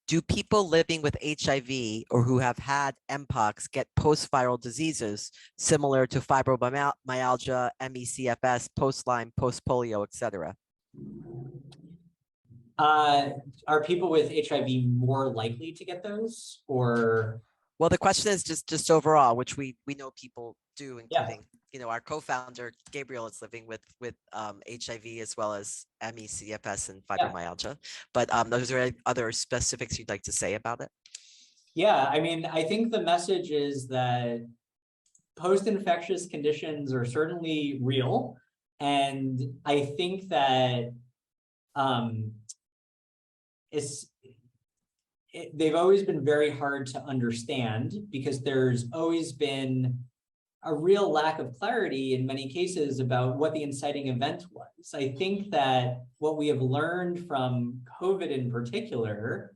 Do people living with HIV or who have had Mpox get post-viral diseases similar to fibromyalgia, ME/CFS, post-Lyme, post-polio, etc.? Are people with HIV more likely to get those, or? Well, the question is just overall, which we know people do, including our co-founder Gabriel is living with HIV as well as ME/CFS and fibromyalgia. But those are other specifics you'd like to say about it? Yeah, I mean, I think the message is that post-infectious conditions are certainly real, and I think that they've always been very hard to understand because there's always been a real lack of clarity in many cases about what the inciting event was. I think that what we have learned from COVID in particular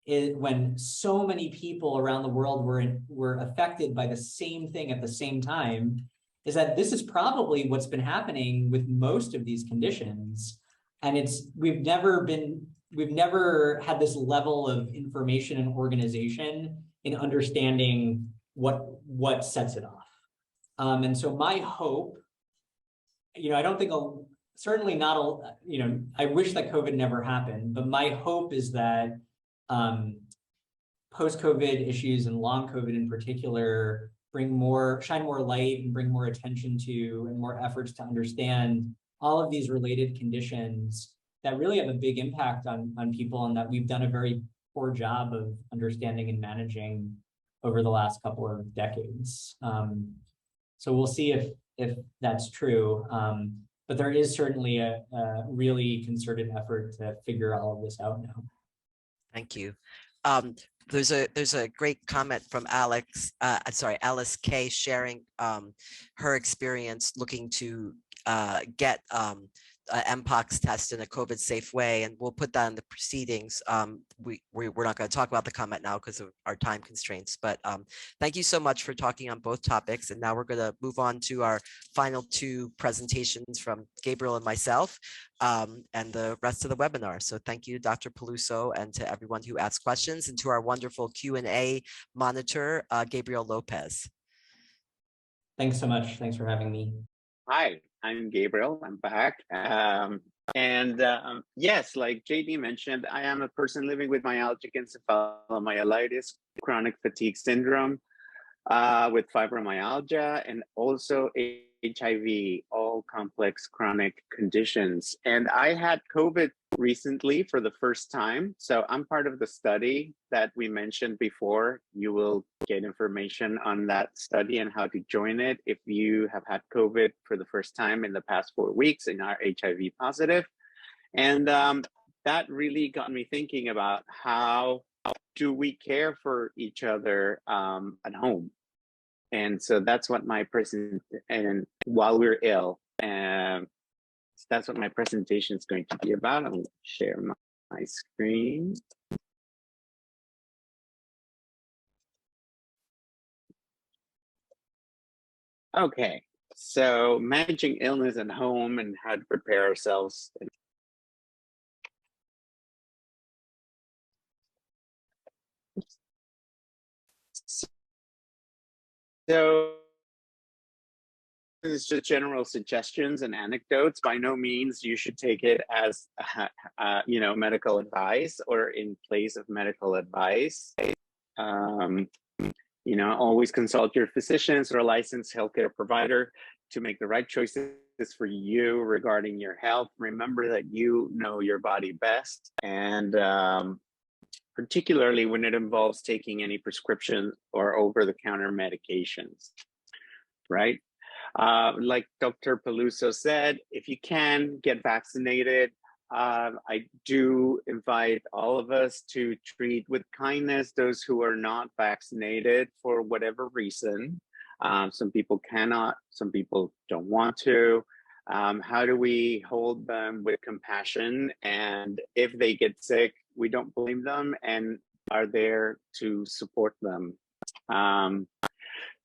is when so many people around the world were affected by the same thing at the same time, is that this is probably what's been happening with most of these conditions. And we've never had this level of information and organization in understanding what sets it off. And so my hope, I don't think certainly not, I wish that COVID never happened, but my hope is that post-COVID issues and long COVID in particular shine more light and bring more attention to and more efforts to understand all of these related conditions that really have a big impact on people, and that we've done a very poor job of understanding and managing over the last couple of decades. So we'll see if that's true, but there is certainly a really concerted effort to figure all of this out now. Thank you. There's a great comment from Alice K, sharing her experience looking to get Mpox test in a COVID safe way, and we'll put that in the proceedings. We're not going to talk about the comment now because of our time constraints, but thank you so much for talking on both topics. And now we're going to move on to our final two presentations from Gabriel and myself, and the rest of the webinar. So thank you, Dr. Peluso, and to everyone who asked questions, and to our wonderful Q&A monitor, Gabriel Lopez. Thanks so much. Thanks for having me. Hi, I'm Gabriel. I'm back. Yes, like JD mentioned, I am a person living with myalgic encephalomyelitis, chronic fatigue syndrome, with fibromyalgia, and also HIV, all complex chronic conditions. And I had COVID recently for the first time. So I'm part of the study that we mentioned before. You will get information on that study and how to join it if you have had COVID for the first time in the past 4 weeks and are HIV positive. And that really got me thinking about how do we care for each other at home. And so that's what my person, and while we're ill, So that's what my presentation is going to be about. I'm going to share my screen. Okay, so managing illness at home and how to prepare ourselves. So this is just general suggestions and anecdotes. By no means you should take it as you know, medical advice or in place of medical advice. You know, always consult your physicians or a licensed healthcare provider to make the right choices for you regarding your health. Remember that you know your body best, and particularly when it involves taking any prescription or over-the-counter medications, right? Like Dr. Peluso said, if you can, get vaccinated. I do invite all of us to treat with kindness those who are not vaccinated for whatever reason. Some people cannot, some people don't want to. How do we hold them with compassion? And if they get sick, we don't blame them and are there to support them.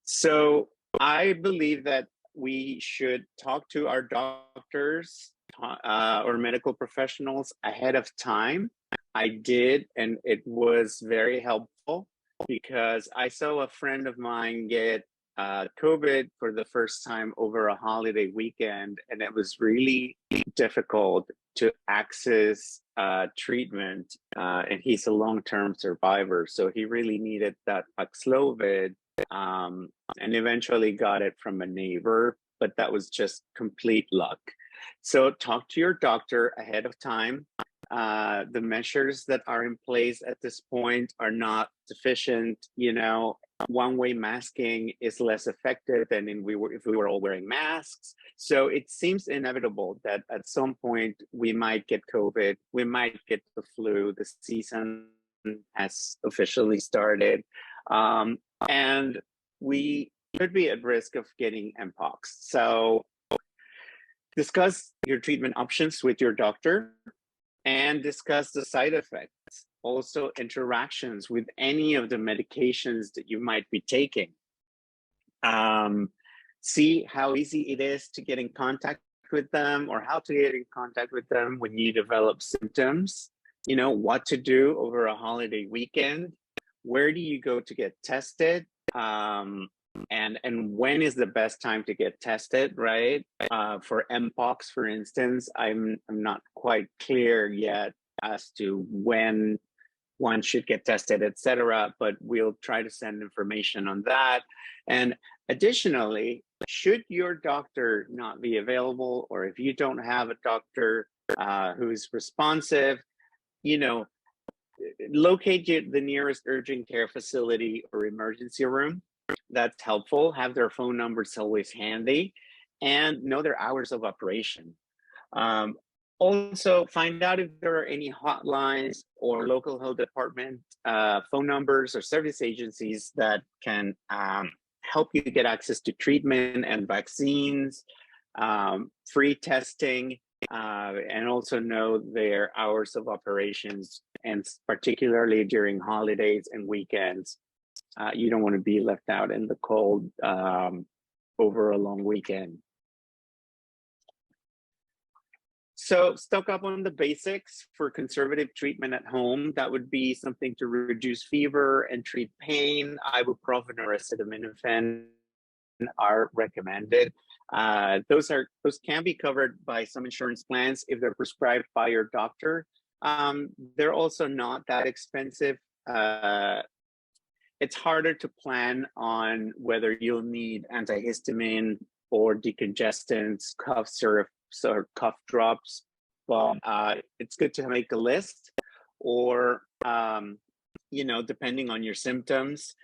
So I believe that we should talk to our doctors or medical professionals ahead of time. I did, and it was very helpful because I saw a friend of mine get COVID for the first time over a holiday weekend, and it was really difficult to access treatment. And he's a long-term survivor, so he really needed that Paxlovid, and eventually got it from a neighbor, but that was just complete luck. So talk to your doctor ahead of time. The measures that are in place at this point are not sufficient. You know, one-way masking is less effective than if we were all wearing masks. So it seems inevitable that at some point we might get COVID, we might get the flu. The season has officially started. And we could be at risk of getting Mpox. So discuss your treatment options with your doctor and discuss the side effects. Also interactions with any of the medications that you might be taking. See how easy it is to get in contact with them or how to get in contact with them when you develop symptoms. You know, what to do over a holiday weekend. Where do you go to get tested? And when is the best time to get tested, right? For Mpox, for instance, I'm not quite clear yet as to when one should get tested, etc. But we'll try to send information on that. And additionally, should your doctor not be available, or if you don't have a doctor who's responsive, you know, locate the nearest urgent care facility or emergency room. That's helpful. Have their phone numbers always handy and know their hours of operation. Also, find out if there are any hotlines or local health department phone numbers or service agencies that can help you get access to treatment and vaccines, free testing, and also know their hours of operations, and particularly during holidays and weekends. You don't want to be left out in the cold over a long weekend. So stock up on the basics for conservative treatment at home. That would be something to reduce fever and treat pain. Ibuprofen or acetaminophen are recommended. Those can be covered by some insurance plans if they're prescribed by your doctor. They're also not that expensive. It's harder to plan on whether you'll need antihistamine or decongestants, cough syrup, or cough drops, but it's good to make a list, or you know, depending on your symptoms,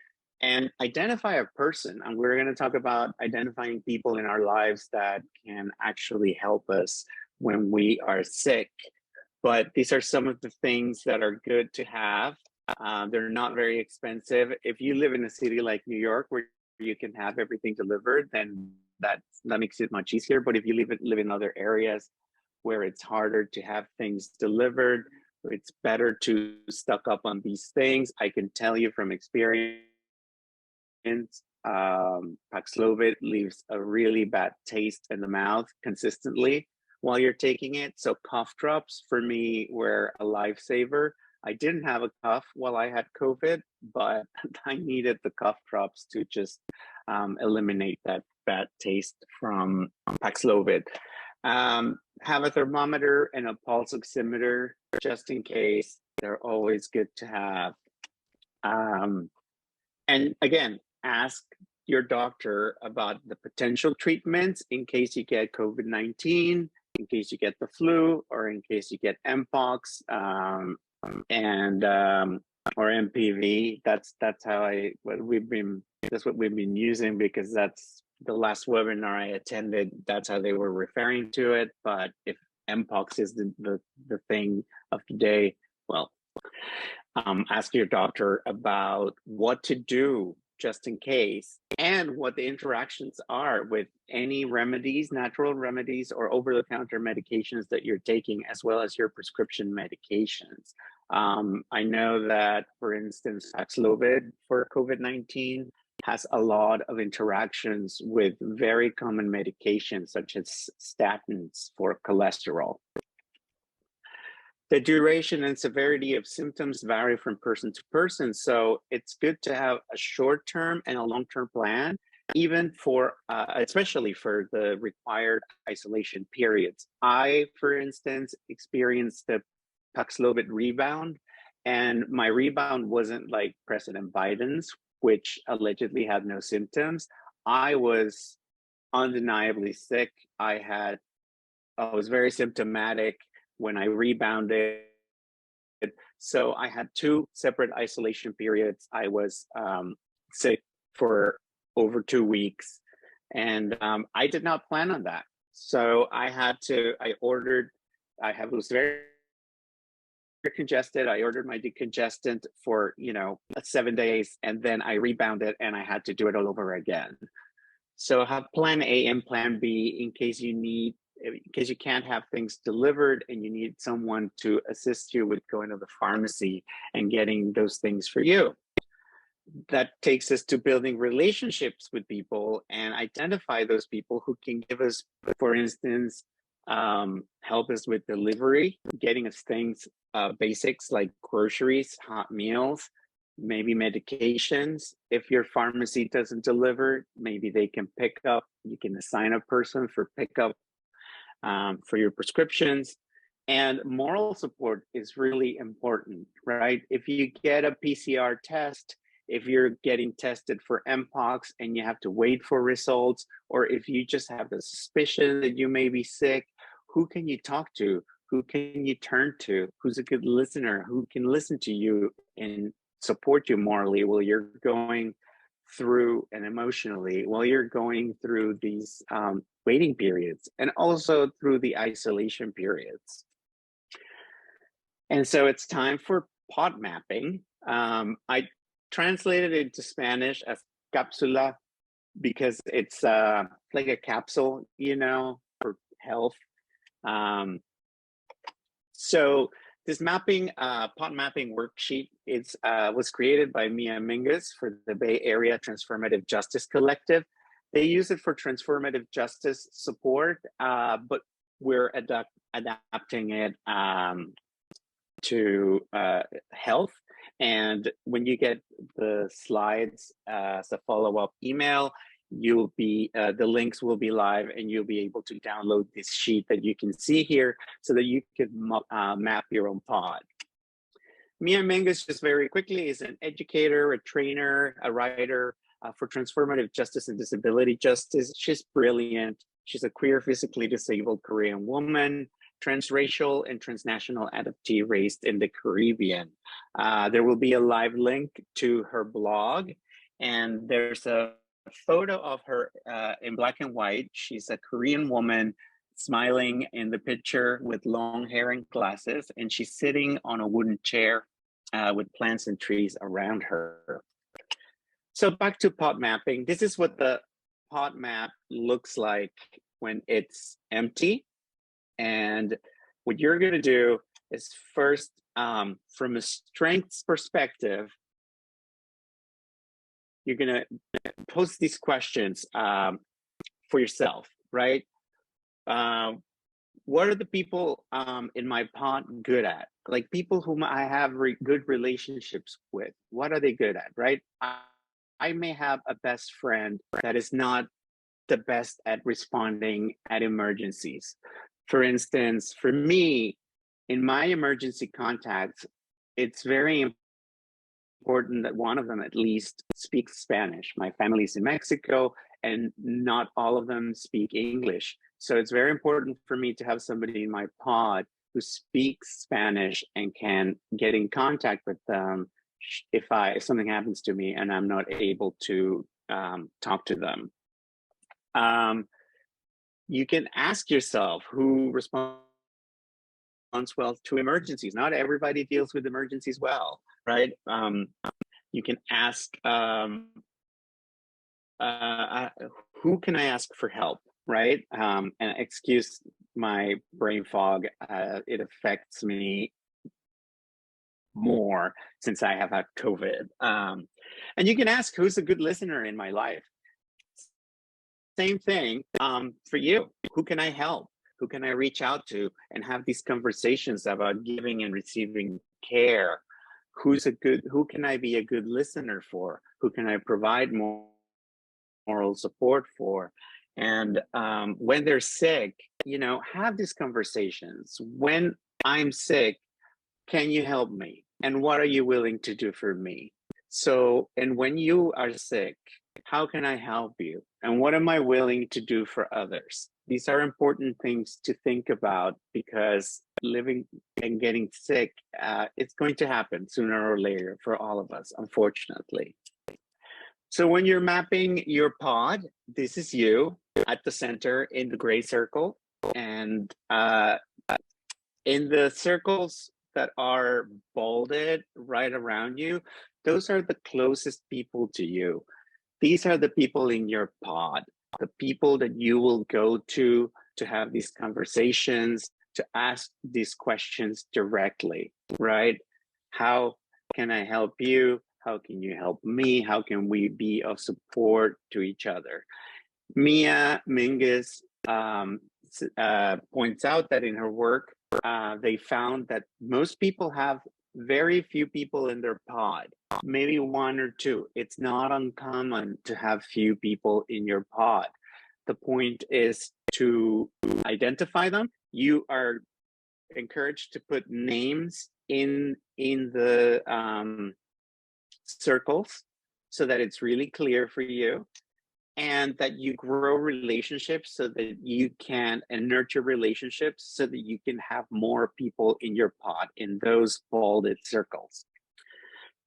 and identify a person. And we're going to talk about identifying people in our lives that can actually help us when we are sick. But these are some of the things that are good to have. They're not very expensive. If you live in a city like New York, where you can have everything delivered, then that makes it much easier. But if you live in other areas, where it's harder to have things delivered. It's better to stock up on these things. I can tell you from experience, Paxlovid leaves a really bad taste in the mouth consistently while you're taking it. So cough drops for me were a lifesaver. I didn't have a cough while I had COVID, but I needed the cough drops to just eliminate that bad taste from Paxlovid. Have a thermometer and a pulse oximeter just in case. They're always good to have. And again, ask your doctor about the potential treatments in case you get COVID-19, in case you get the flu, or in case you get Mpox, or MPV. That's what we've been using, because that's the last webinar I attended. That's how they were referring to it. But if Mpox is the thing of the day, well, ask your doctor about what to do just in case, and what the interactions are with any remedies, natural remedies, or over-the-counter medications that you're taking, as well as your prescription medications. I know that, for instance, Paxlovid for COVID-19 has a lot of interactions with very common medications, such as statins for cholesterol. The duration and severity of symptoms vary from person to person, so it's good to have a short-term and a long-term plan, even for, especially for the required isolation periods. I, for instance, experienced the Paxlovid rebound, and my rebound wasn't like President Biden's, which allegedly had no symptoms. I was undeniably sick. I was very symptomatic when I rebounded. So I had 2 separate isolation periods. I was sick for over 2 weeks, and I did not plan on that. So I was very congested. I ordered my decongestant for 7 days, and then I rebounded and I had to do it all over again. So have plan A and plan B in case you can't have things delivered and you need someone to assist you with going to the pharmacy and getting those things for you. That takes us to building relationships with people and identify those people who can give us, for instance, help us with delivery, getting us things, basics like groceries, hot meals, maybe medications. If your pharmacy doesn't deliver, maybe they can pick up. You can assign a person for pickup for your prescriptions. And moral support is really important, right? If you get a PCR test, if you're getting tested for Mpox and you have to wait for results, or if you just have the suspicion that you may be sick, who can you talk to? Who can you turn to? Who's a good listener? Who can listen to you and support you morally while you're going through, and emotionally while you're going through these waiting periods, and also through the isolation periods. And so it's time for pod mapping. I translated it into Spanish as cápsula because it's like a capsule, for health. So this mapping, pod mapping worksheet was created by Mia Mingus for the Bay Area Transformative Justice Collective. They use it for transformative justice support, but we're adapting it to health. And when you get the slides as a follow-up email, you'll be the links will be live, and you'll be able to download this sheet that you can see here so that you can map your own pod. Mia Mingus, just very quickly, is an educator, a trainer, a writer for transformative justice and disability justice. She's brilliant. She's a queer, physically disabled Korean woman, transracial and transnational adoptee raised in the Caribbean. There will be a live link to her blog, and there's a photo of her in black and white. She's a Korean woman smiling in the picture with long hair and glasses, and she's sitting on a wooden chair with plants and trees around her. So back to pod mapping. This is what the pod map looks like when it's empty. And what you're going to do is first, from a strengths perspective, you're going to pose these questions for yourself, right? What are the people in my pod good at? Like people whom I have good relationships with, what are they good at, right? I may have a best friend that is not the best at responding at emergencies. For instance, for me, in my emergency contacts, it's very important that one of them at least speaks Spanish. My family's in Mexico and not all of them speak English. So it's very important for me to have somebody in my pod who speaks Spanish and can get in contact with them if something happens to me and I'm not able to talk to them. You can ask yourself who responds well to emergencies. Not everybody deals with emergencies well, right? You can ask, who can I ask for help, right? And excuse my brain fog, it affects me more since I have had COVID. And you can ask, who's a good listener in my life? Same thing for you. Who can I help? Who can I reach out to and have these conversations about giving and receiving care? Who can I be a good listener for? Who can I provide moral support for? And when they're sick, have these conversations. When I'm sick, can you help me? And what are you willing to do for me? So, and when you are sick, how can I help you? And what am I willing to do for others? These are important things to think about because living and getting sick, it's going to happen sooner or later for all of us, unfortunately. So when you're mapping your pod, this is you at the center in the gray circle. And in the circles that are bolded right around you, those are the closest people to you. These are the people in your pod, the people that you will go to have these conversations, to ask these questions directly, right? How can I help you? How can you help me? How can we be of support to each other? Mia Mingus points out that in her work, they found that most people have very few people in their pod, maybe one or two. It's not uncommon to have few people in your pod. The point is to identify them. You are encouraged to put names in the circles so that it's really clear for you, and that you grow relationships so that you can nurture relationships so that you can have more people in your pod in those bolded circles.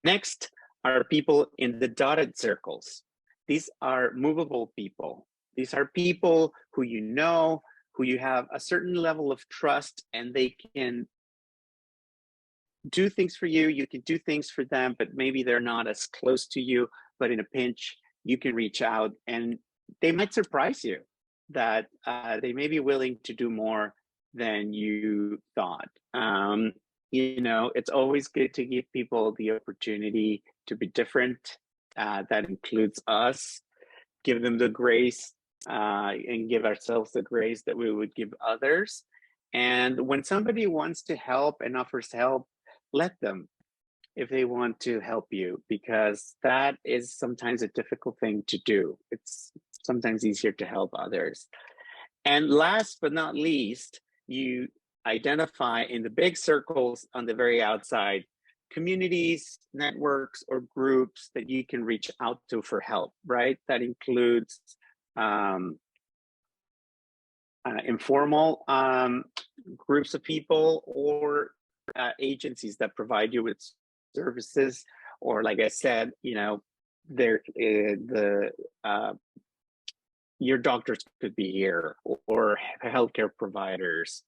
Next are people in the dotted circles. These are movable people. These are people who who you have a certain level of trust, and they can do things for you. You can do things for them, but maybe they're not as close to you, but in a pinch, you can reach out and they might surprise you that they may be willing to do more than you thought. It's always good to give people the opportunity to be different. That includes us. Give them the grace and give ourselves the grace that we would give others. And when somebody wants to help and offers help, let them, if they want to help you, because that is sometimes a difficult thing to do. It's sometimes easier to help others. And last but not least, you identify in the big circles on the very outside, communities, networks, or groups that you can reach out to for help, right? That includes informal groups of people or agencies that provide you with services, or like I said, your doctors could be here, or healthcare providers.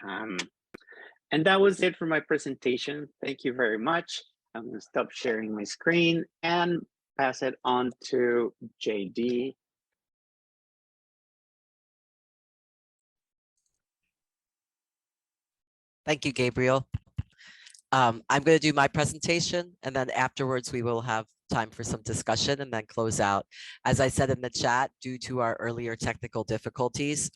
And that was it for my presentation. Thank you very much. I'm going to stop sharing my screen and pass it on to JD. Thank you, Gabriel. I'm going to do my presentation, and then afterwards we will have time for some discussion and then close out. As I said in the chat, due to our earlier technical difficulties,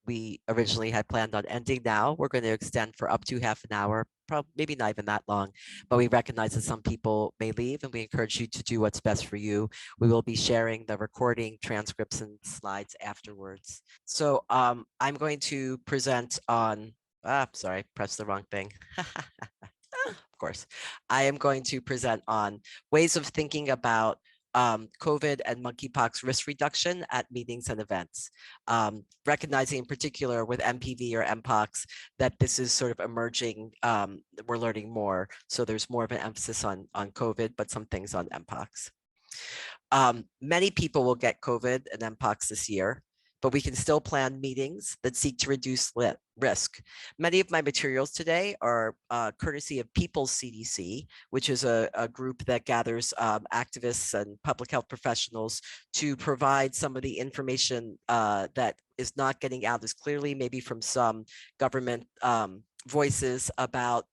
we originally had planned on ending now. We're going to extend for up to half an hour, probably maybe not even that long, but we recognize that some people may leave, and we encourage you to do what's best for you. We will be sharing the recording, transcripts, and slides afterwards. So I'm going to present on, sorry, press the wrong thing. Of course, I am going to present on ways of thinking about COVID and monkeypox risk reduction at meetings and events. Recognizing in particular with MPV or Mpox that this is sort of emerging, we're learning more. So there's more of an emphasis on COVID, but some things on Mpox. Many people will get COVID and Mpox this year, but we can still plan meetings that seek to reduce risk. Many of my materials today are courtesy of People's CDC, which is a group that gathers activists and public health professionals to provide some of the information that is not getting out as clearly, maybe from some government voices about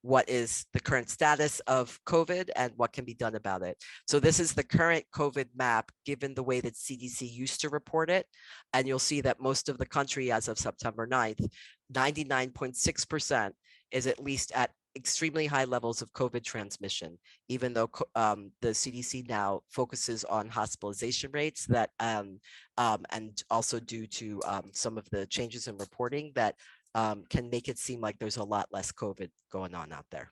what is the current status of COVID and what can be done about it. So this is the current COVID map, given the way that CDC used to report it. And you'll see that most of the country as of September 9th, 99.6% is at least at extremely high levels of COVID transmission, even though the CDC now focuses on hospitalization rates that and also due to some of the changes in reporting that can make it seem like there's a lot less COVID going on out there.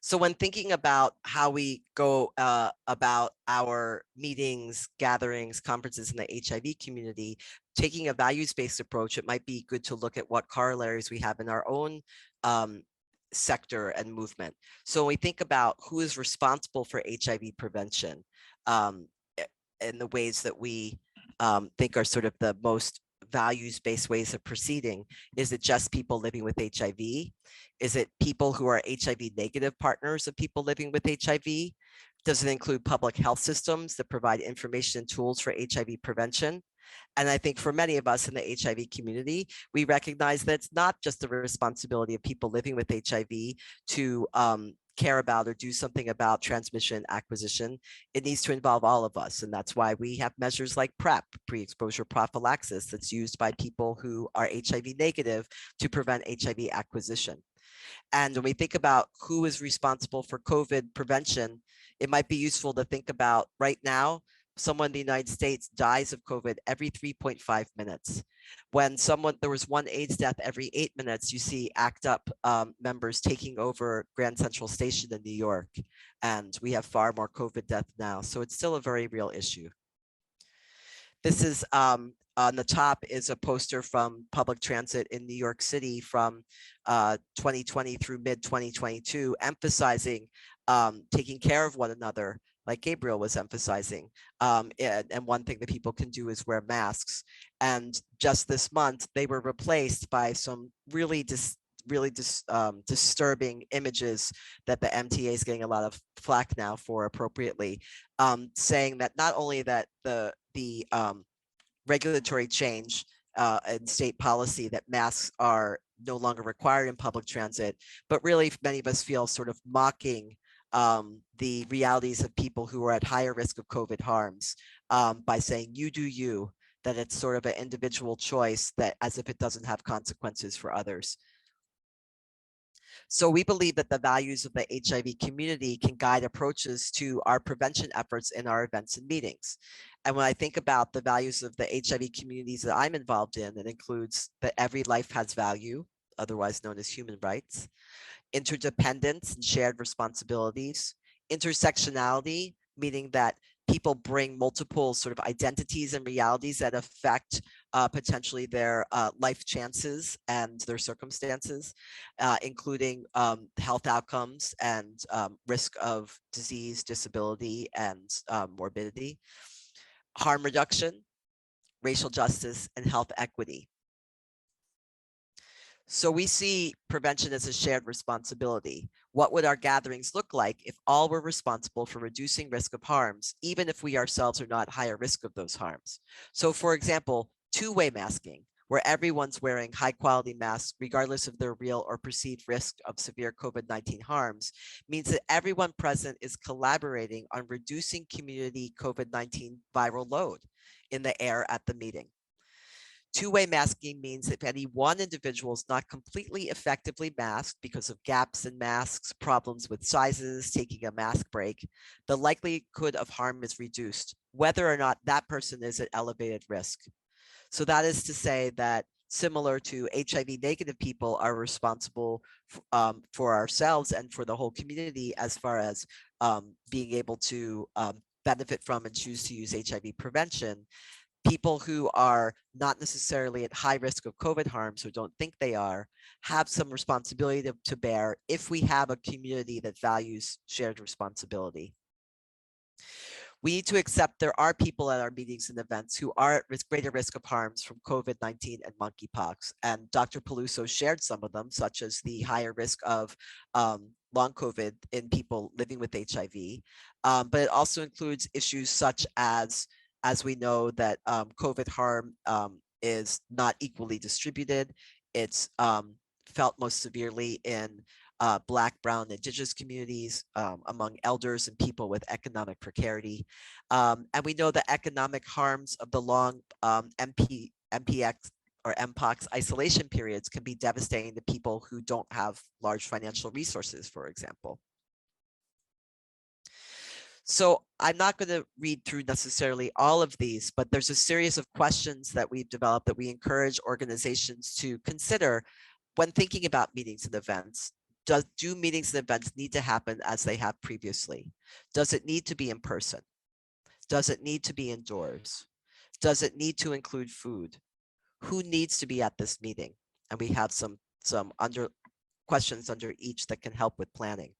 So when thinking about how we go about our meetings, gatherings, conferences in the HIV community, taking a values-based approach, it might be good to look at what corollaries we have in our own sector and movement. So when we think about who is responsible for HIV prevention in the ways that we think are sort of the most values-based ways of proceeding, is it just people living with HIV? Is it people who are HIV negative partners of people living with HIV? Does it include public health systems that provide information and tools for HIV prevention? And I think for many of us in the HIV community, we recognize that it's not just the responsibility of people living with HIV to care about or do something about transmission acquisition. It needs to involve all of us. And that's why we have measures like PrEP, pre-exposure prophylaxis, that's used by people who are HIV negative to prevent HIV acquisition. And when we think about who is responsible for COVID prevention, it might be useful to think about right now, someone in the United States dies of COVID every 3.5 minutes. When there was one AIDS death every 8 minutes, you see ACT UP members taking over Grand Central Station in New York. And we have far more COVID deaths now. So it's still a very real issue. This is on the top is a poster from public transit in New York City from 2020 through mid 2022, emphasizing taking care of one another, like Gabriel was emphasizing. And one thing that people can do is wear masks. And just this month, they were replaced by some really disturbing images that the MTA is getting a lot of flack now for appropriately, saying that not only that the regulatory change and state policy that masks are no longer required in public transit, but really many of us feel sort of mocking the realities of people who are at higher risk of COVID harms by saying you do you, that it's sort of an individual choice, that as if it doesn't have consequences for others. So we believe that the values of the HIV community can guide approaches to our prevention efforts in our events and meetings. And when I think about the values of the HIV communities that I'm involved in, it includes that every life has value, otherwise known as human rights, interdependence and shared responsibilities, intersectionality, meaning that people bring multiple sort of identities and realities that affect potentially their life chances and their circumstances, including health outcomes and risk of disease, disability, and morbidity, harm reduction, racial justice, and health equity. So we see prevention as a shared responsibility. What would our gatherings look like if all were responsible for reducing risk of harms, even if we ourselves are not higher risk of those harms? So for example, two-way masking. where everyone's wearing high quality masks, regardless of their real or perceived risk of severe COVID-19 harms, means that everyone present is collaborating on reducing community COVID-19 viral load in the air at the meeting. Two-way masking means if any one individual is not completely effectively masked because of gaps in masks, problems with sizes, taking a mask break, the likelihood of harm is reduced, whether or not that person is at elevated risk. So that is to say that similar to HIV negative people are responsible for ourselves and for the whole community as far as being able to benefit from and choose to use HIV prevention. People who are not necessarily at high risk of COVID harms or don't think they are, have some responsibility to bear if we have a community that values shared responsibility. We need to accept there are people at our meetings and events who are at greater risk of harms from COVID-19 and monkeypox. And Dr. Peluso shared some of them, such as the higher risk of long COVID in people living with HIV. But it also includes issues such as we know that COVID harm is not equally distributed. It's felt most severely in Black, Brown, Indigenous communities, among elders and people with economic precarity. And we know the economic harms of the long MPX or MPOX isolation periods can be devastating to people who don't have large financial resources, for example. So I'm not going to read through necessarily all of these, but there's a series of questions that we've developed that we encourage organizations to consider when thinking about meetings and events. Do meetings and events need to happen as they have previously? Does it need to be in person? Does it need to be indoors? Does it need to include food? Who needs to be at this meeting? And we have some questions under each that can help with planning.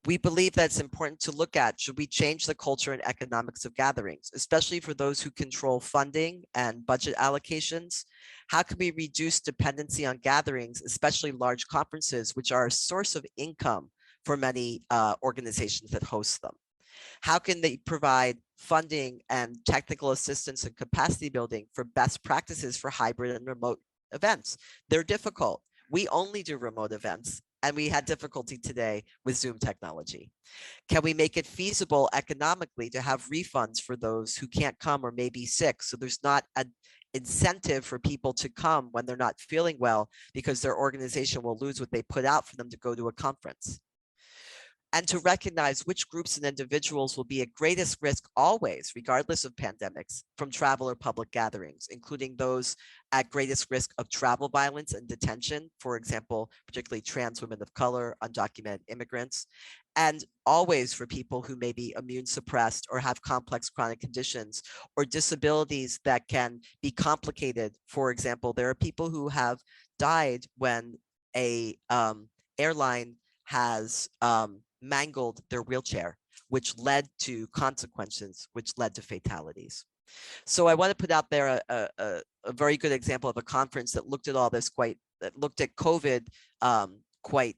We believe that it's important to look at, should we change the culture and economics of gatherings, especially for those who control funding and budget allocations? How can we reduce dependency on gatherings, especially large conferences, which are a source of income for many organizations that host them? How can they provide funding and technical assistance and capacity building for best practices for hybrid and remote events? They're difficult. We only do remote events, and we had difficulty today with Zoom technology. Can we make it feasible economically to have refunds for those who can't come or may be sick, so there's not an incentive for people to come when they're not feeling well because their organization will lose what they put out for them to go to a conference? And to recognize which groups and individuals will be at greatest risk always, regardless of pandemics, from travel or public gatherings, including those at greatest risk of travel violence and detention, for example, particularly trans women of color, undocumented immigrants, and always for people who may be immune suppressed or have complex chronic conditions or disabilities that can be complicated. For example, there are people who have died when a airline has mangled their wheelchair, which led to consequences, which led to fatalities. So I want to put out there a very good example of a conference that looked at all this that looked at COVID quite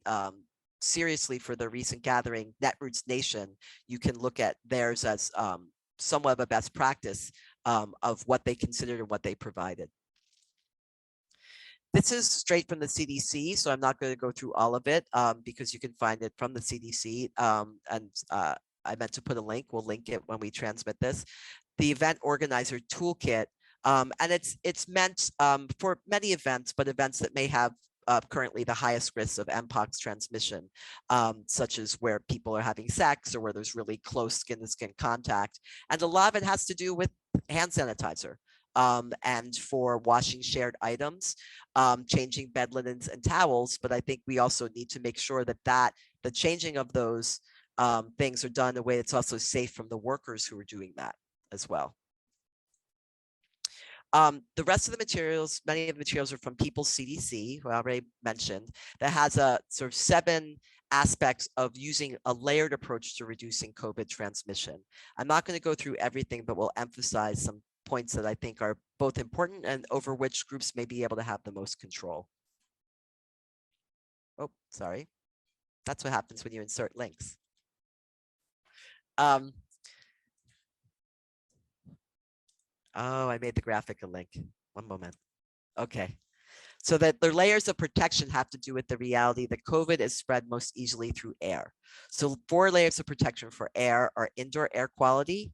seriously for the recent gathering, Netroots Nation. You can look at theirs as somewhat of a best practice of what they considered and what they provided. This is straight from the CDC, so I'm not going to go through all of it because you can find it from the CDC. And I meant to put a link. We'll link it when we transmit this. The event organizer toolkit, and it's meant for many events, but events that may have currently the highest risks of Mpox transmission, such as where people are having sex or where there's really close skin-to-skin contact. And a lot of it has to do with hand sanitizer. And for washing shared items, changing bed linens and towels. But I think we also need to make sure that the changing of those things are done in a way that's also safe from the workers who are doing that as well. The rest of the materials, many of the materials are from People's CDC, who I already mentioned, that has a sort of 7 aspects of using a layered approach to reducing COVID transmission. I'm not going to go through everything, but we'll emphasize some points that I think are both important and over which groups may be able to have the most control. Oh, sorry. That's what happens when you insert links. Oh, I made the graphic a link. One moment. Okay. So that the layers of protection have to do with the reality that COVID is spread most easily through air. So 4 layers of protection for air are indoor air quality,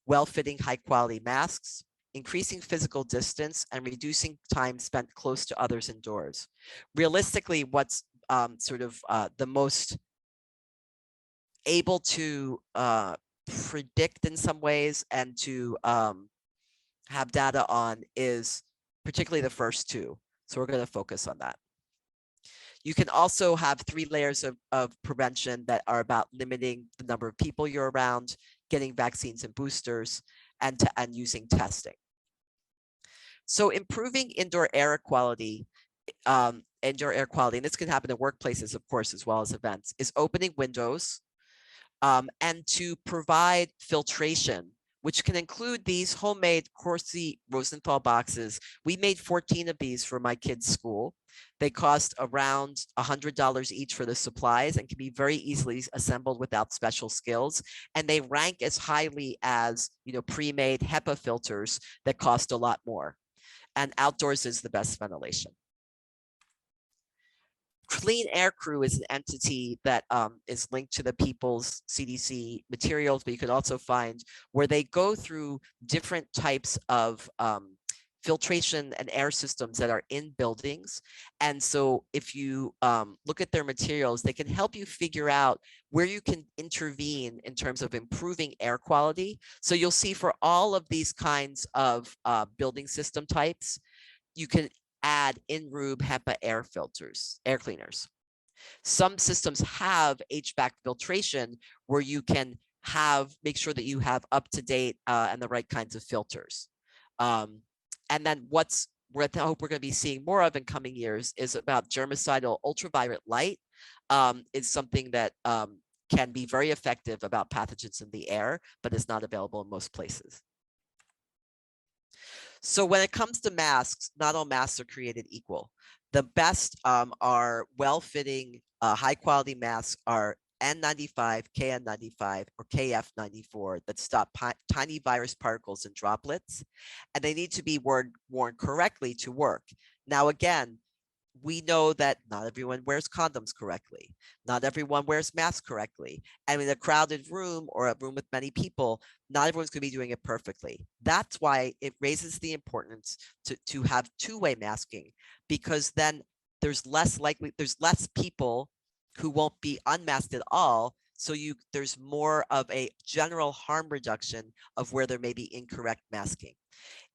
well-fitting high-quality masks, increasing physical distance, and reducing time spent close to others indoors. Realistically, what's the most able to predict in some ways and to have data on is particularly the first 2. So we're going to focus on that. You can also have 3 layers of prevention that are about limiting the number of people you're around, getting vaccines and boosters, and using testing. So improving indoor air quality, and this can happen in workplaces, of course, as well as events, is opening windows and to provide filtration, which can include these homemade Corsi Rosenthal boxes. We made 14 of these for my kids' school. They cost around $100 each for the supplies and can be very easily assembled without special skills. And they rank as highly as, pre-made HEPA filters that cost a lot more. And outdoors is the best ventilation. Clean Air Crew is an entity that is linked to the People's CDC materials, but you could also find where they go through different types of filtration and air systems that are in buildings. And so if you look at their materials, they can help you figure out where you can intervene in terms of improving air quality. So you'll see for all of these kinds of building system types, you can add in-room HEPA air filters, air cleaners. Some systems have HVAC filtration where you can make sure that you have up-to-date and the right kinds of filters. And then I hope we're going to be seeing more of in coming years is about germicidal ultraviolet light. It's something that can be very effective about pathogens in the air, but is not available in most places. So when it comes to masks, not all masks are created equal. The best are well-fitting, high-quality masks are N95, KN95, or KF94 that stop tiny virus particles and droplets, and they need to be worn correctly to work. Now, again, we know that not everyone wears condoms correctly. Not everyone wears masks correctly. And in a crowded room or a room with many people, not everyone's going to be doing it perfectly. That's why it raises the importance to have two-way masking, because then there's less people who won't be unmasked at all. So there's more of a general harm reduction of where there may be incorrect masking.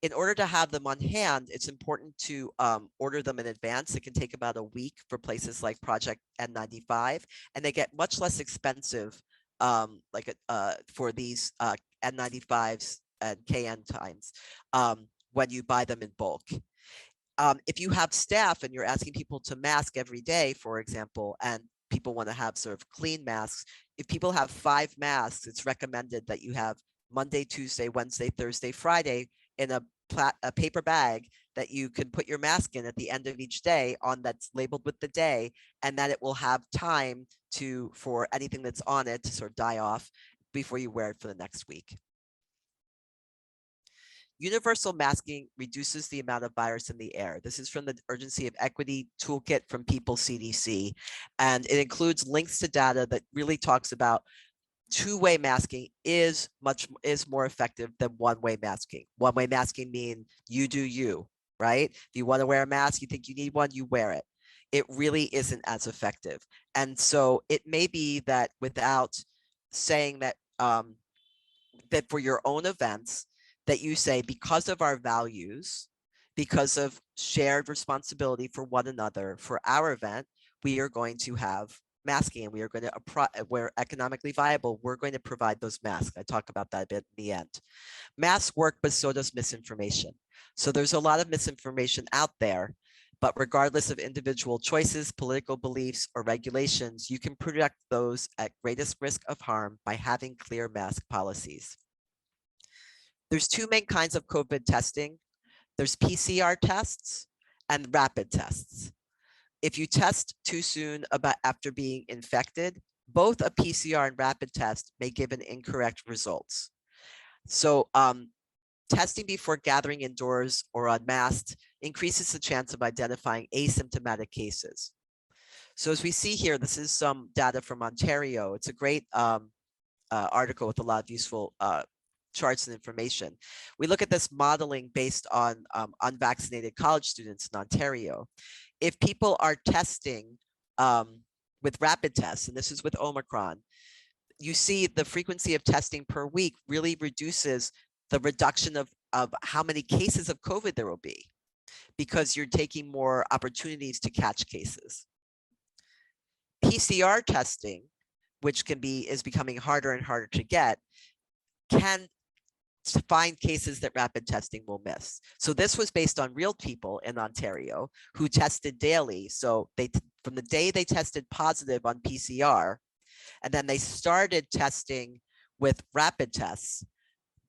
In order to have them on hand, it's important to order them in advance. It can take about a week for places like Project N95, and they get much less expensive for these N95s and KN times when you buy them in bulk. If you have staff and you're asking people to mask every day, for example, and people want to have sort of clean masks, if people have 5 masks, it's recommended that you have Monday, Tuesday, Wednesday, Thursday, Friday in a paper bag that you can put your mask in at the end of each day that's labeled with the day, and that it will have time for anything that's on it to sort of die off before you wear it for the next week. Universal masking reduces the amount of virus in the air. This is from the Urgency of Equity Toolkit from People CDC, and it includes links to data that really talks about two-way masking is more effective than one-way masking. One-way masking means you do you, right? If you want to wear a mask, you think you need one, you wear it. It really isn't as effective. And so it may be that without saying that, that for your own events, that you say, because of our values, because of shared responsibility for one another, for our event, we are going to have masking, and we are going to, we're economically viable, we're going to provide those masks. I talk about that a bit in the end. Masks work, but so does misinformation. So there's a lot of misinformation out there, but regardless of individual choices, political beliefs, or regulations, you can protect those at greatest risk of harm by having clear mask policies. There's 2 main kinds of COVID testing. There's PCR tests and rapid tests. If you test too soon after being infected, both a PCR and rapid test may give an incorrect results. So testing before gathering indoors or unmasked increases the chance of identifying asymptomatic cases. So as we see here, this is some data from Ontario. It's a great article with a lot of useful charts and information. We look at this modeling based on unvaccinated college students in Ontario. If people are testing with rapid tests, and this is with Omicron, you see the frequency of testing per week really reduces the reduction of how many cases of COVID there will be, because you're taking more opportunities to catch cases. PCR testing, which is becoming harder and harder to get, can find cases that rapid testing will miss. So this was based on real people in Ontario who tested daily. So from the day they tested positive on PCR, and then they started testing with rapid tests,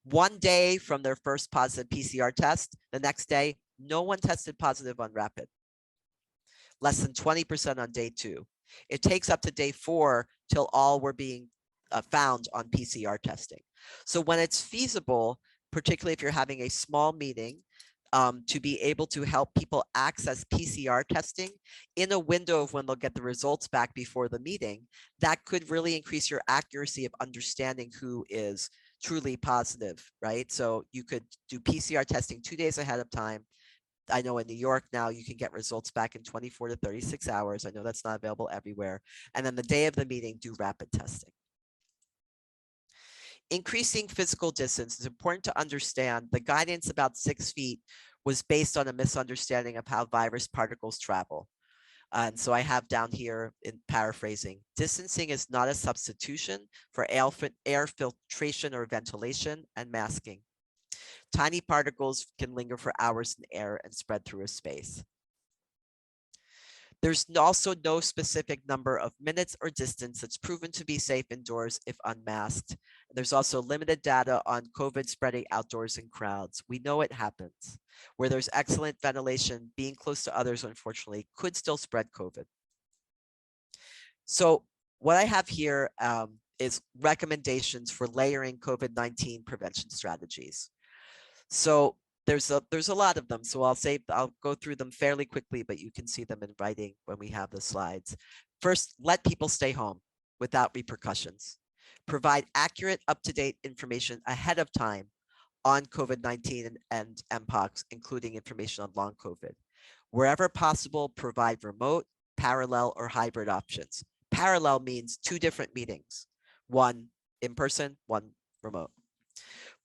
one day from their first positive PCR test, the next day, no one tested positive on rapid. Less than 20% on day 2. It takes up to day 4 till all were being found on PCR testing. So when it's feasible, particularly if you're having a small meeting, to be able to help people access PCR testing in a window of when they'll get the results back before the meeting, that could really increase your accuracy of understanding who is truly positive, right? So you could do PCR testing 2 days ahead of time. I know in New York now you can get results back in 24 to 36 hours. I know that's not available everywhere. And then the day of the meeting, do rapid testing. Increasing physical distance is important to understand. The guidance about 6 feet was based on a misunderstanding of how virus particles travel. And so I have down here in paraphrasing, distancing is not a substitution for air filtration or ventilation and masking. Tiny particles can linger for hours in air and spread through a space. There's also no specific number of minutes or distance that's proven to be safe indoors if unmasked. There's also limited data on COVID spreading outdoors in crowds. We know it happens. Where there's excellent ventilation, being close to others, unfortunately, could still spread COVID. So what I have here is recommendations for layering COVID-19 prevention strategies. So there's a lot of them. So I'll go through them fairly quickly, but you can see them in writing when we have the slides. First, let people stay home without repercussions. Provide accurate, up-to-date information ahead of time on COVID-19 and Mpox, including information on long COVID. Wherever possible, provide remote, parallel, or hybrid options. Parallel means 2 different meetings, one in person, one remote.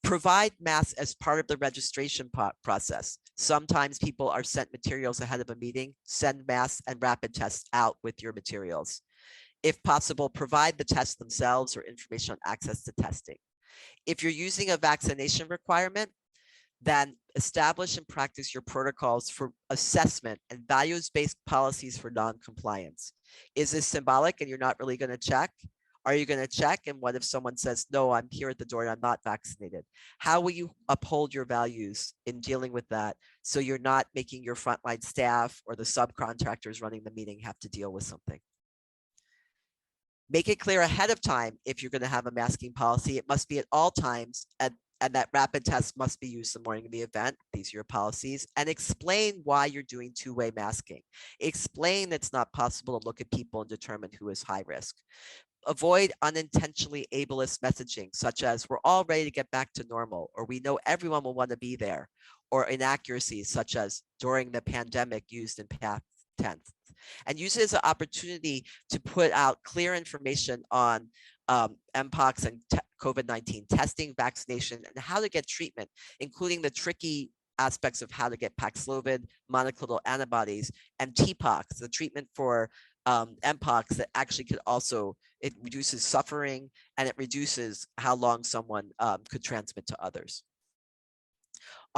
Provide masks as part of the registration process. Sometimes people are sent materials ahead of a meeting. Send masks and rapid tests out with your materials. If possible, provide the tests themselves or information on access to testing. If you're using a vaccination requirement, then establish and practice your protocols for assessment and values-based policies for non-compliance. Is this symbolic and you're not really going to check? Are you going to check? And what if someone says, no, I'm here at the door and I'm not vaccinated? How will you uphold your values in dealing with that so you're not making your frontline staff or the subcontractors running the meeting have to deal with something? Make it clear ahead of time if you're going to have a masking policy. It must be at all times, and that rapid test must be used the morning of the event. These are your policies. And explain why you're doing 2-way masking. Explain it's not possible to look at people and determine who is high risk. Avoid unintentionally ableist messaging, such as we're all ready to get back to normal, or we know everyone will want to be there, or inaccuracies such as during the pandemic used in past tense. And use it as an opportunity to put out clear information on Mpox and COVID-19 testing, vaccination, and how to get treatment, including the tricky aspects of how to get Paxlovid, monoclonal antibodies, and TPOXX, the treatment for Mpox that actually could also, it reduces suffering and it reduces how long someone could transmit to others.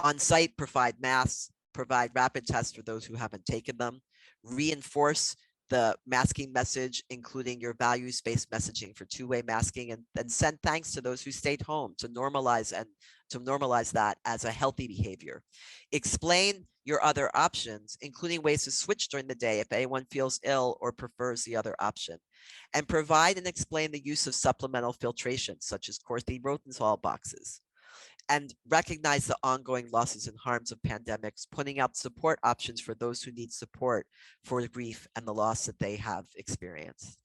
On site, provide masks, provide rapid tests for those who haven't taken them, reinforce the masking message, including your values-based messaging for 2-way masking, and send thanks to those who stayed home to normalize that as a healthy behavior. Explain your other options, including ways to switch during the day if anyone feels ill or prefers the other option. And provide and explain the use of supplemental filtration, such as Corthy Rotenthal boxes. and recognize the ongoing losses and harms of pandemics, pointing out support options for those who need support for the grief and the loss that they have experienced.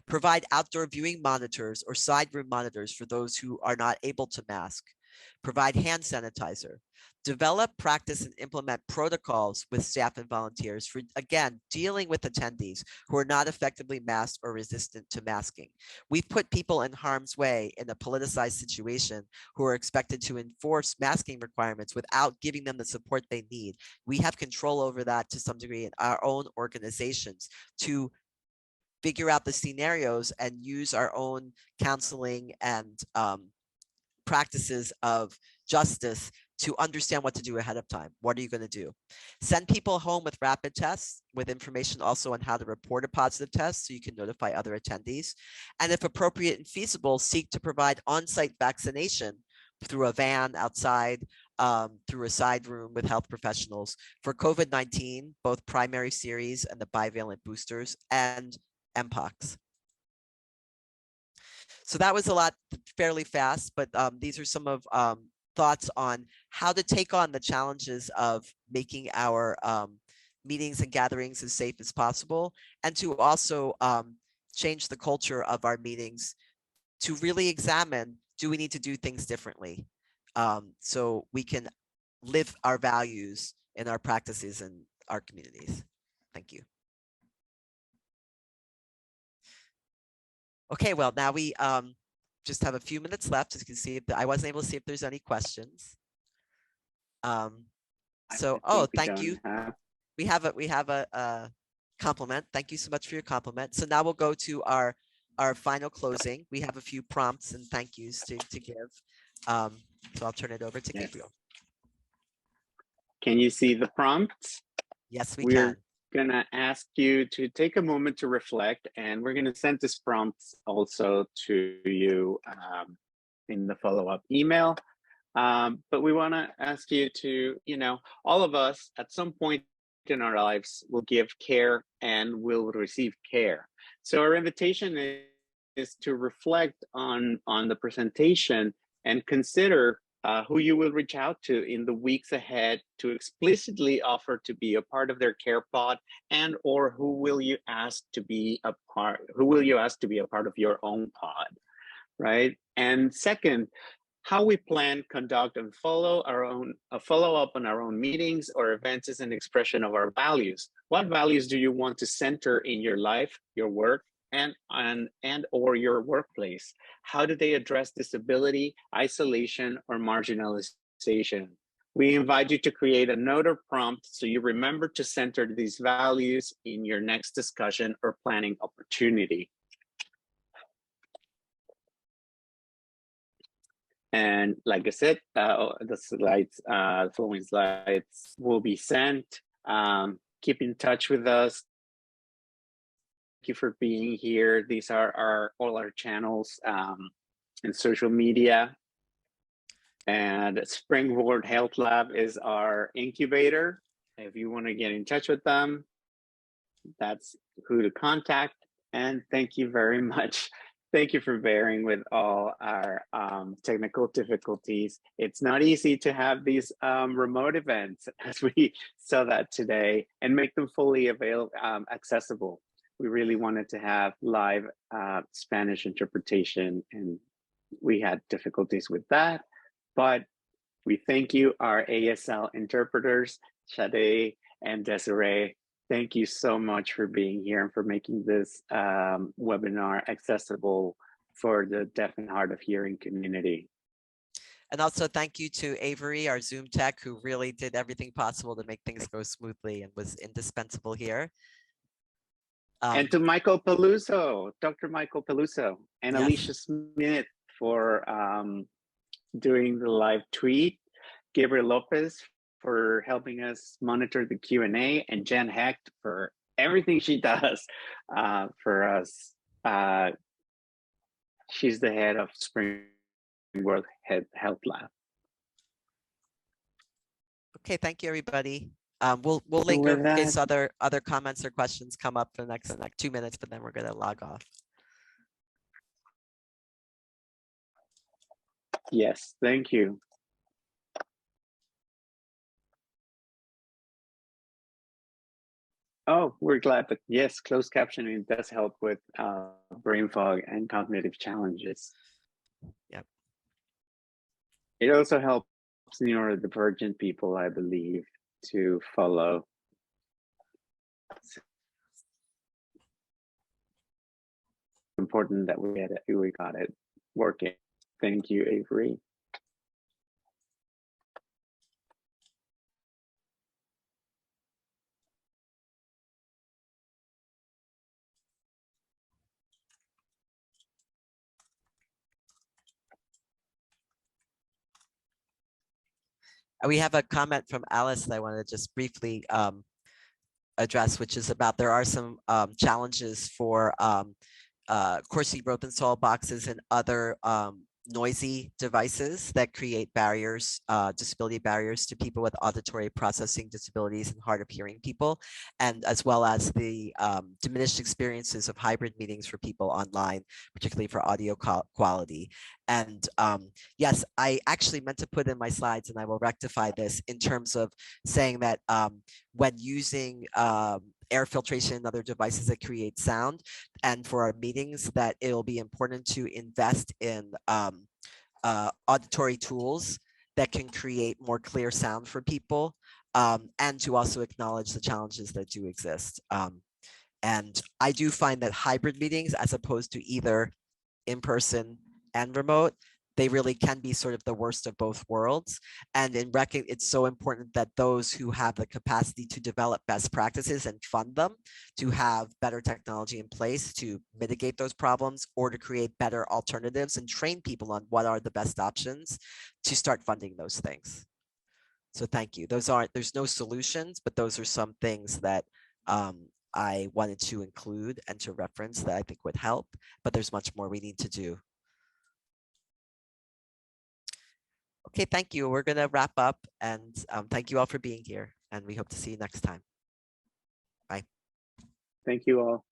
Provide outdoor viewing monitors or side room monitors for those who are not able to mask. Provide hand sanitizer. Develop, practice, and implement protocols with staff and volunteers for, again, dealing with attendees who are not effectively masked or resistant to masking. We've put people in harm's way in a politicized situation who are expected to enforce masking requirements without giving them the support they need. We have control over that to some degree in our own organizations to figure out the scenarios and use our own counseling and practices of justice to understand what to do ahead of time. What are you going to do? Send people home with rapid tests with information also on how to report a positive test so you can notify other attendees. And if appropriate and feasible, seek to provide on-site vaccination through a van outside, through a side room with health professionals for COVID-19, both primary series and the bivalent boosters, and MPox. So that was a lot fairly fast, but these are some of thoughts on how to take on the challenges of making our meetings and gatherings as safe as possible, and to also change the culture of our meetings to really examine, do we need to do things differently so we can live our values in our practices and our communities. Thank you. Okay, well, now we just have a few minutes left. As you can see, if I wasn't able to see if there's any questions. Thank you. We have a compliment. Thank you so much for your compliment. So now we'll go to our final closing. We have a few prompts and thank yous to give. So I'll turn it over to Gabriel. Can you see the prompts? Yes, we can. Gonna ask you to take a moment to reflect, and we're gonna send this prompt also to you in the follow-up email. But we wanna ask you to, all of us at some point in our lives will give care and will receive care. So our invitation is to reflect on the presentation and consider who you will reach out to in the weeks ahead to explicitly offer to be a part of their care pod, and or who will you ask to be a part of your own pod, right? And second, how we plan, conduct, and follow up on our own meetings or events is an expression of our values. What values do you want to center in your life, your work, and or your workplace? How do they address disability, isolation, or marginalization? We invite you to create a note or prompt so you remember to center these values in your next discussion or planning opportunity. And like I said, the slides, following slides will be sent. Keep in touch with us. Thank you for being here. These are all our channels and social media. And Springboard Health Lab is our incubator. If you want to get in touch with them, that's who to contact. And thank you very much. Thank you for bearing with all our technical difficulties. It's not easy to have these remote events, as we saw that today, and make them fully accessible. We really wanted to have live Spanish interpretation, and we had difficulties with that. But we thank you, our ASL interpreters, Shade and Desiree. Thank you so much for being here and for making this webinar accessible for the deaf and hard of hearing community. And also thank you to Avery, our Zoom tech, who really did everything possible to make things go smoothly and was indispensable here. And to Michael Peluso, Dr. Michael Peluso, and yes, Alicia Smith for doing the live tweet, Gabriel Lopez for helping us monitor the Q&A, and Jen Hecht for everything she does for us. She's the head of Springboard Health Lab. Okay, thank you, everybody. We'll linger in case other comments or questions come up for the next 2 minutes, but then we're going to log off. Yes, thank you. Oh, we're glad that, yes, closed captioning does help with brain fog and cognitive challenges. Yep. It also helps neurodivergent people, I believe, to follow. It's important that we got it working. Thank you, Avery. We have a comment from Alice that I want to just briefly address, which is about there are some challenges for Corsi Rosenthal boxes and other noisy devices that create barriers, disability barriers to people with auditory processing disabilities and hard of hearing people, and as well as the diminished experiences of hybrid meetings for people online, particularly for audio quality. And yes, I actually meant to put in my slides, and I will rectify this in terms of saying that when using air filtration and other devices that create sound, and for our meetings, that it'll be important to invest in auditory tools that can create more clear sound for people, and to also acknowledge the challenges that do exist. And I do find that hybrid meetings, as opposed to either in person and remote, they really can be sort of the worst of both worlds. And it's so important that those who have the capacity to develop best practices and fund them to have better technology in place to mitigate those problems, or to create better alternatives and train people on what are the best options to start funding those things. So thank you. There's no solutions, but those are some things that I wanted to include and to reference that I think would help, but there's much more we need to do. Okay, thank you. We're going to wrap up, and thank you all for being here, and we hope to see you next time. Bye. Thank you all.